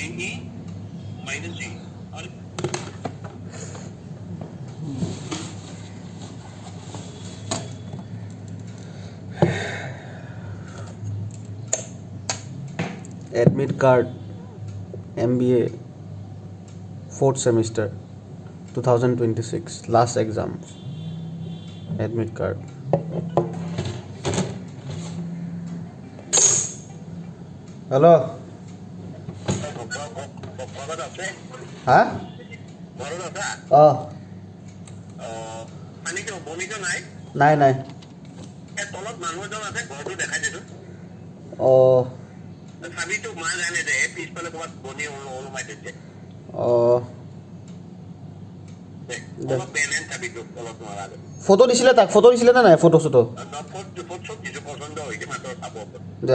S1: AE माइनस G, और
S4: admit card MBA 4th semester 2026 last exam admit card। Hello हाँ নাই
S1: তলত মানুহ এজন আছে, ঘৰটো দেখাই দিছো। চাবিটো মা জানে যে পিছফালে ক'ৰবাত বনি ওলোমাই দিছে।
S4: ফটো দিছিলে তাক, ফটো দিছিলে নে নাই, ফটো চটো
S1: পচন্দ হৈছে মাত্ৰ চাব।
S4: দে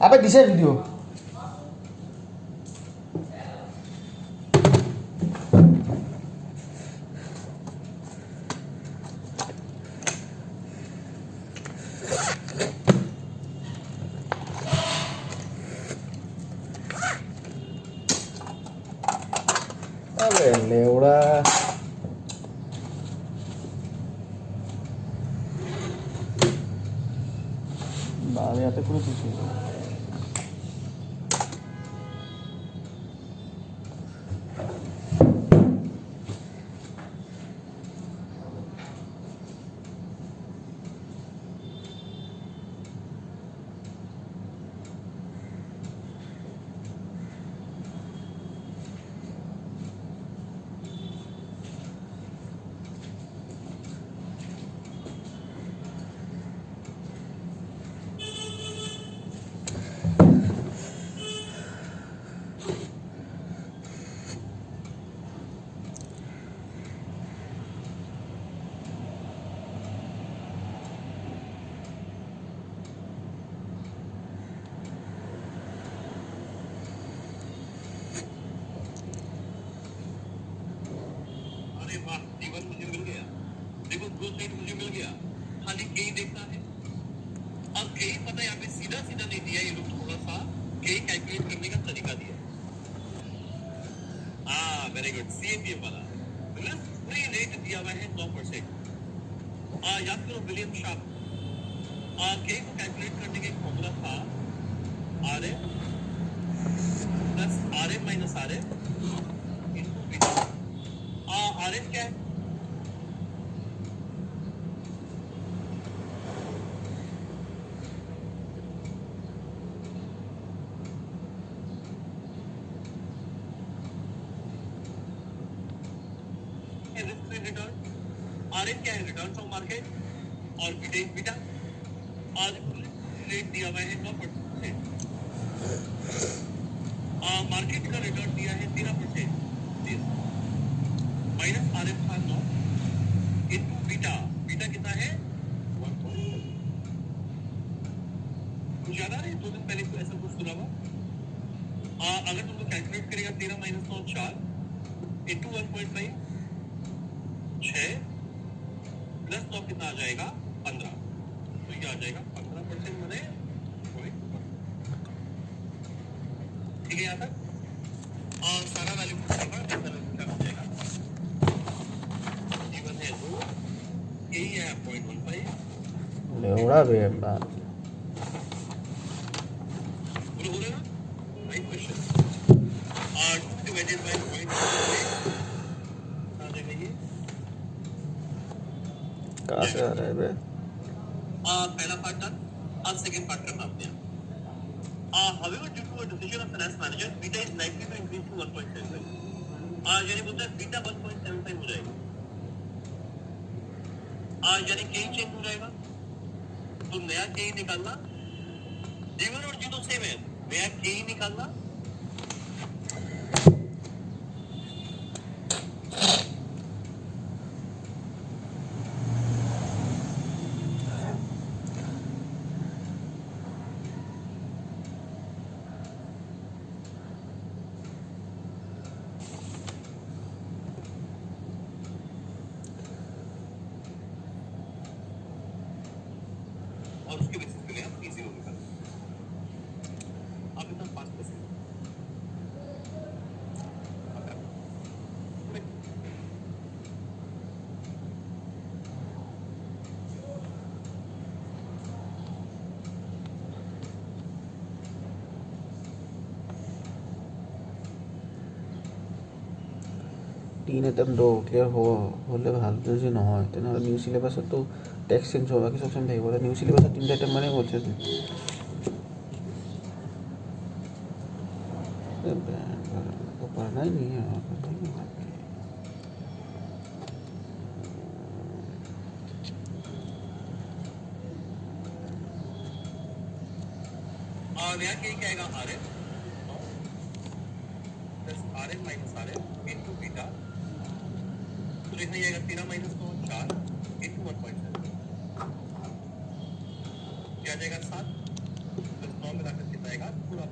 S4: আবে দিছে ভিডিও। আবে লেউড়া বালে হাতে পুরো কিছু
S1: खाली के देखना है। अब के पता है यहाँ पे सीधा सीधा नहीं दिया, ये लोग थोड़ा सा के कैलकुलेट करने का तरीका दिया। वेरी गुड, CAPM वाला रिस्क फ्री रेट दिया हुआ है 9%। याद करो विलियम शार्प, के को कैलकुलेट करने का एक फॉर्मूला था RM plus RM minus RM into beta. RM क्या है? Risk free return. RM क्या है? Return from market. और बीटा इज बीटा। आज रेट दिया हुआ है 9%। मार्केट का रिटर्न दिया है 13%। माइनस RM था 9 इनटू बीटा। बीटा कितना है? 1.4। कुछ याद आ रहा है? 2 दिन पहले तो ऐसा कुछ सुना हुआ। अगर तुमको कैलकुलेट करेगा 13 माइनस 9 4 इनटू 1.5 6 प्लस 9 कितना आ जाएगा? 15। तो ये आ जाएगा 15% बने। ठीक है यहाँ तक? सारा वैल्यू क्या हो जाएगा? जीवन है 2, यही है 0.15।
S4: लेवड़ा बे बात
S1: बोलो हो रहा है ना? Right question. 2 डिवाइडेड बाय 0.15 आ जाएगा ये।
S4: कहाँ से आ रहा है बे?
S1: पहला पार्ट डन। अब सेकंड पार्ट करना आपने। However, due to a decision of finance manager, beta is likely to increase to 1.75. यानी बोलता है बीटा 1.75 हो जाएगा। यानी के चेंज हो जाएगा। तो नया के निकालना। जीवन और जी तो सेम है, नया के निकालना। और उसके बेसिस पे आप P0 निकाल। आप इतना 5%।
S4: तीन एकदम दो ক্লিয়াৰ হ'লে ভাল যদি নহয় তেনেহ'লে নিউ চিলেবাছতো টেক্সট চেঞ্জ হ'ব, বাকী চব চেঞ্জ থাকিব। নিউ চিলেবাছত তিনিটা আইটেম মানে কৈছে পৰা নাই নি
S1: नया के क्या आएगा? RM plus RM minus RM into beta. तो लिखना जाएगा 13 माइनस 9 4 इनटू 1.7 क्या जाएगा? 7 प्लस 9 मिलाकर कितना आएगा? पूरा %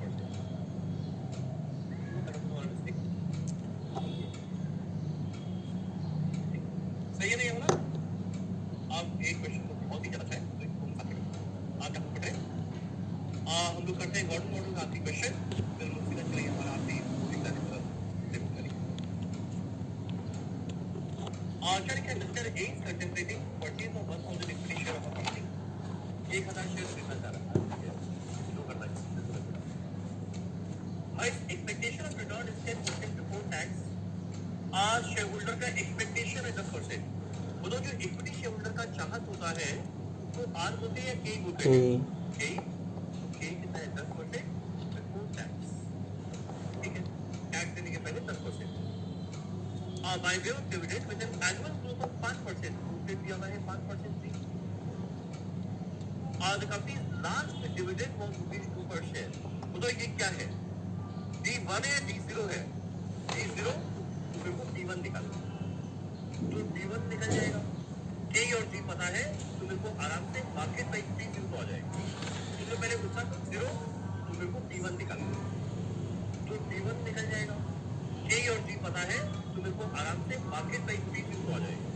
S1: सही है नहीं है ना? अब एक क्वेश्चन तो बहुत ही अच्छा है, तो इसको हम साथ में आज हम पढ़ रहे हैं। हम लोग करते हैं गॉर्डन मॉडल का आखिरी क्वेश्चन, फिर हम लोग सीधा चलेंगे हमारा आखिरी एग्जाम की तरफ। चलिए mister A contemplating purchase of 1000 equity share of a company. 1000 share खरीदना चाह रहा है। शुरू करना है। Expectation of return is 10% before tax. आज शेयर होल्डर का एक्सपेक्टेशन है 10%। वो जो इक्विटी शेयर होल्डर का चाहत होता है तो आर होते हैं या के होते हैं? के कितना है? 10% बिफोर टैक्स। ठीक है, टैक्स देने के पहले 10%। By way of dividend with an annual growth of 5%, उससे दिया हुआ है 5% सी। The companies last dividend was ₹2 per share. तो ये क्या है? D1 है D0 है? D0 मेरे को D1 निकालना। तो D1 निकल जाएगा। K और G पता है तो मेरे को आराम से मार्केट प्राइस D0 आ जाएगा। तो पहले पूछा तो 0 तो मेरे को D1 निकालना। तो D1 निकल जाएगा। K और G पता है तो मेरे को आराम से मार्केट प्राइस D0 आ जाएगा।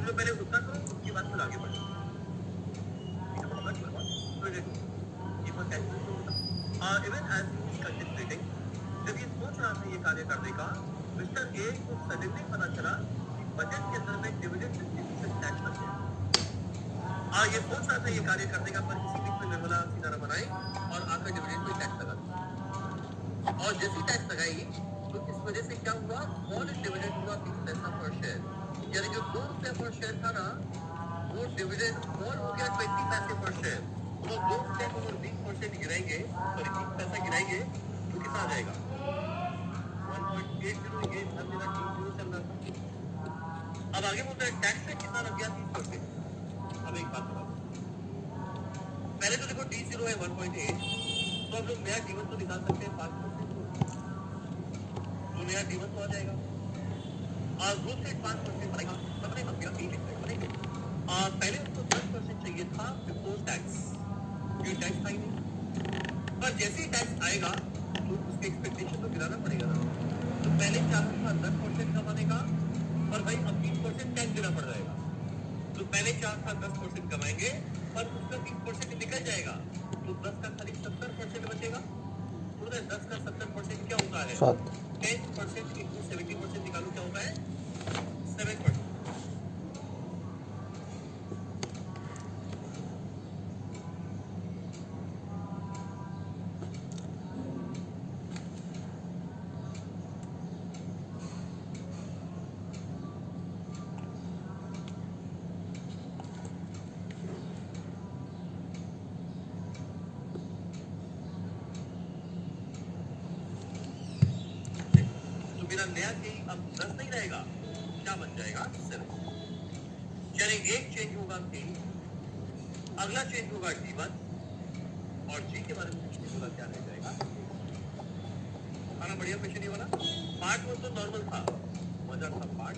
S1: तो पहले पूछा तो उसके बाद फिर आगे बढ़े। डिविडेंड ये for cash even as he contemplating, जब ये सोच रहा था ये कार्य करने का, मिस्टर ए को सडनली पता चला कि बजट के अंदर में डिविडेंड डिस्ट्रीब्यूशन टैक्स बन गया। ये सोच रहा था ये कार्य करने का, पर किसी बीच में निर्मला सीतारमण आई और आकर डिविडेंड पे टैक्स लगा दिया। और जैसी टैक्स लगाई तो इस वजह से क्या हुआ, फॉल इन डिविडेंड हुआ 20 पैसा पर शेयर, यानी जो 2 रुपये पर शेयर था ना, वो डिविडेंड फॉल हो गया 20 पैसे पर शेयर। तो 2 रुपये को अगर 20% गिराएंगे, सॉरी 20 पैसा गिराएंगे तो कितना आ जाएगा 1.80, ये धन मेरा 30 चल रहा था। अब आगे बोलता है टैक्स से कितना लग गया 30%। अब एक बात बताओ, पहले तो देखो D0 है 1.8, तो अब लोग नया D1 तो निकाल सकते हैं 5%, तो नया D1 तो आ जाएगा और ग्रुप से 5% बनेगा, मतलब हम मेरा 3% बनेगा। पहले उसको 10% चाहिए था बिफोर टैक्स, ये टैक्स था ही नहीं, पर जैसे ही टैक्स आएगा तो उसके एक्सपेक्टेशन तो गिराना पड़ेगा ना। तो पहले चाहता था 10% कमाने का, पर भाई अब 30% टैक्स देना पड़ जाएगा। तो पहले चार था 10% कमाएंगे, पर उसका 30% निकल जाएगा, तो 10 का करीब 70% बचेगा। तो 10 का 70% क्या होता है, 10% इंटू 70% निकालो, क्या होता है 7%। मेरा नया चेंज अब 10 नहीं रहेगा, क्या बन जाएगा 7। यानी एक चेंज होगा K, अगला चेंज होगा D1 और G के बारे में कुछ नहीं होगा, क्या रह जाएगा। खाना बढ़िया क्वेश्चन ये वाला। पार्ट 1 तो नॉर्मल था, मजा था पार्ट,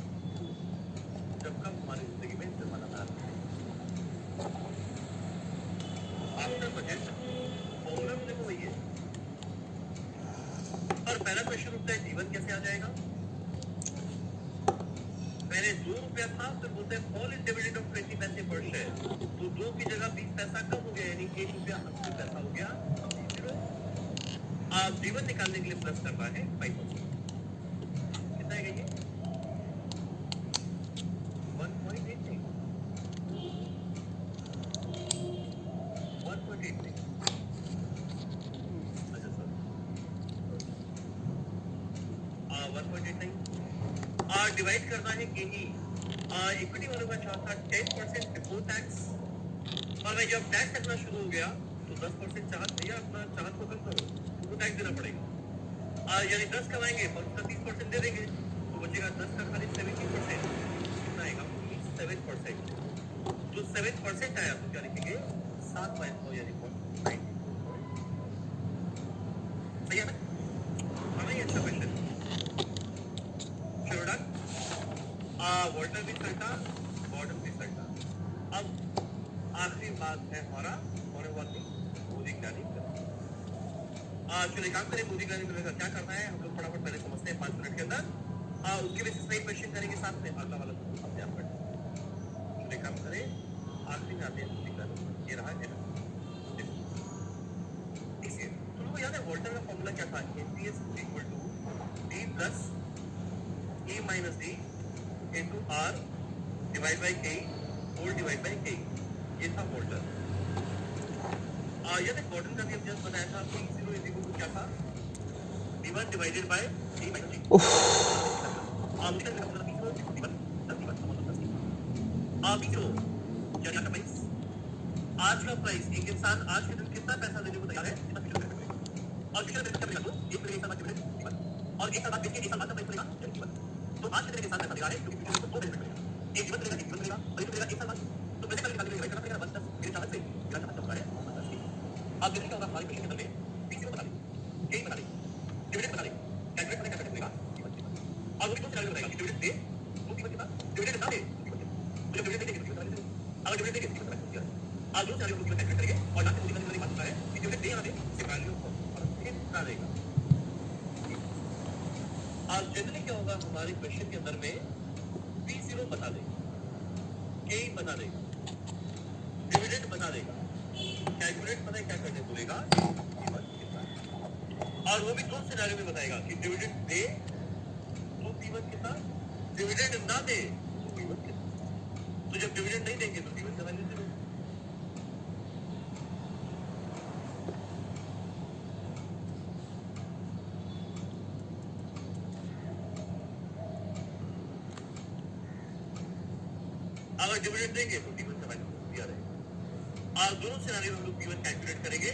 S1: जब कब हमारी जिंदगी में जमाना था आफ्टर बजट फॉर्मूला में देखो वही है। और पहला क्वेश्चन उठता है D1 कैसे आ जाएगा। पहले 2 रुपया था, फिर बोलते हैं फॉल इन डिविडेंड ऑफ 20 पैसे पर शेयर, तो 2 की जगह 20 पैसा कम हो गया, यानी 1 रुपया 80 पैसा हो गया। आप D1 निकालने के लिए प्लस करना है 5%, कितना है ये 1.83 डिवाइड करना है कि इक्विटी वालों का चार्ज था 10% बिफोर टैक्स, और भाई जब टैक्स लगना शुरू हो गया तो 10% चार्ज भैया अपना चार्ज को कम करो, तो टैक्स देना पड़ेगा। यानी 10 कमाएंगे पर उसका 30% दे देंगे, तो बचेगा 10 का खाली 70%, कितना आएगा 7%। जो 7% आया तो क्या लिखेंगे 7/100, यानी 9। सही है ना, हमें अच्छा क्वेश्चन वॉल्टर भी सल्टा, बॉर्डर भी सल्टा। अब आखिरी बात है हमारा होने वाली मोदी ज्ञानी। चलिए काम करें, मोदी ज्ञानी मिलेगा क्या करना है हम लोग फटाफट पहले समझते हैं 5 मिनट के अंदर, उसके बेसिस पे क्वेश्चन करेंगे, साथ में अगला वाला अपने आप पढ़ें। चलिए काम करें, आखिरी में आते हैं मोदी ज्ञानी, ये रहा है ना। देखिए तो लोगों को याद है वॉल्टर का फॉर्मूला क्या था, NPS equal to D plus E minus D into R divide by K whole divide by K, ये था वॉल्टर। ये देख गॉर्डन का भी हम जस्ट बताया था, E0 इज इक्वल टू क्या था D1 divided bye D minus D। आज का प्राइस, एक इंसान आज के दिन कितना पैसा देने को तैयार है, कितना फ्यूचर में मिलेगा, और फ्यूचर में क्या मिलेगा, एक मिलेगा एक साल बाद डिविडेंड, और एक साल बाद बेच के एक साल बाद का प्राइस मिलेगा। तो आज के दिन इंसान पैसा दिखा रहे हैं क्योंकि फ्यूचर में 2 बेनिफिट मिलेगा, एक जीवन मिलेगा, एक जीवन मिलेगा, और एक मिलेगा एक साल बाद। तो पैसे का कैलकुलेट करना पड़ेगा 10 मेरे चार्ज से मेरा चार्ज चल रहा है 10। आप देखिए क्या होगा हमारे क्वेश्चन के अंदर में पीसी बता दें, के बता दें, डिविडेंड बता दें, कैलकुलेट करने का मिलेगा और वो भी चैनल बताएगा कि डिविडेंड दे वो कीमत कितना, डिविडेंड ना दे तो डिविडेंड देंगे कीमत बता देंगे, अगर डिविडेंड देंगे कीमत बता देंगे, आज जो चैनल को कीमत कैलकुलेट करेंगे और लास्ट में मोदी करने की बात है कि डिविडेंड दे या ना दे इससे वैल्यू को कितना देगा। आज जनरली क्या होगा हमारे क्वेश्चन के अंदर में P0 बता देगा, K बता देगा, डिविडेंड बता देगा, कैलकुलेट पता है क्या करने बोलेगा, P1 कितना है। और वो भी दो सिनेरियो में बताएगा कि डिविडेंड दे तो P1 कितना, डिविडेंड ना दे तो P1 कितना। तो जब डिविडेंड नहीं देंगे तो P1 का वैल्यू 0। अगर डिविडेंड देंगे तो P1 का वैल्यू दिया रहेगा। और दोनों सिनेरियो में हम लोग P1 कैलकुलेट करेंगे।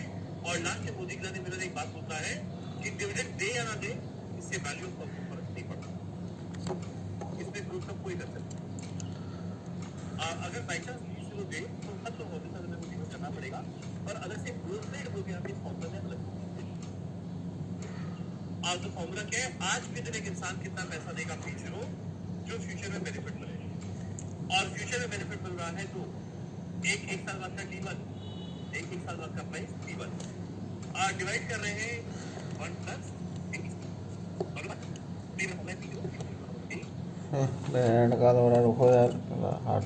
S1: और लास्ट में मोदी ने मेरा एक बात होता है कि डिविडेंड दे या ना दे, इससे वैल्यू को फर्क नहीं पड़ता, इसमें ग्रोथ का कोई कर सकता। अगर बाई चांस शुरू दे तो खत्म हो जाता है, हमें करना पड़ेगा। पर अगर से ग्रोथ रेट हो गया तो फॉर्मूला में अलग। और तो फॉर्मूला क्या है, आज के दिन एक इंसान कितना पैसा देगा फ्यूचर हो, जो फ्यूचर में बेनिफिट मिलेगा। और फ्यूचर में बेनिफिट मिल रहा है तो एक साल बाद का T1, एक साल बाद का प्राइस T1 डिवाइड कर रहे हैं 1 प्लस
S4: बैंड का दौरा रुको यार, हार्ड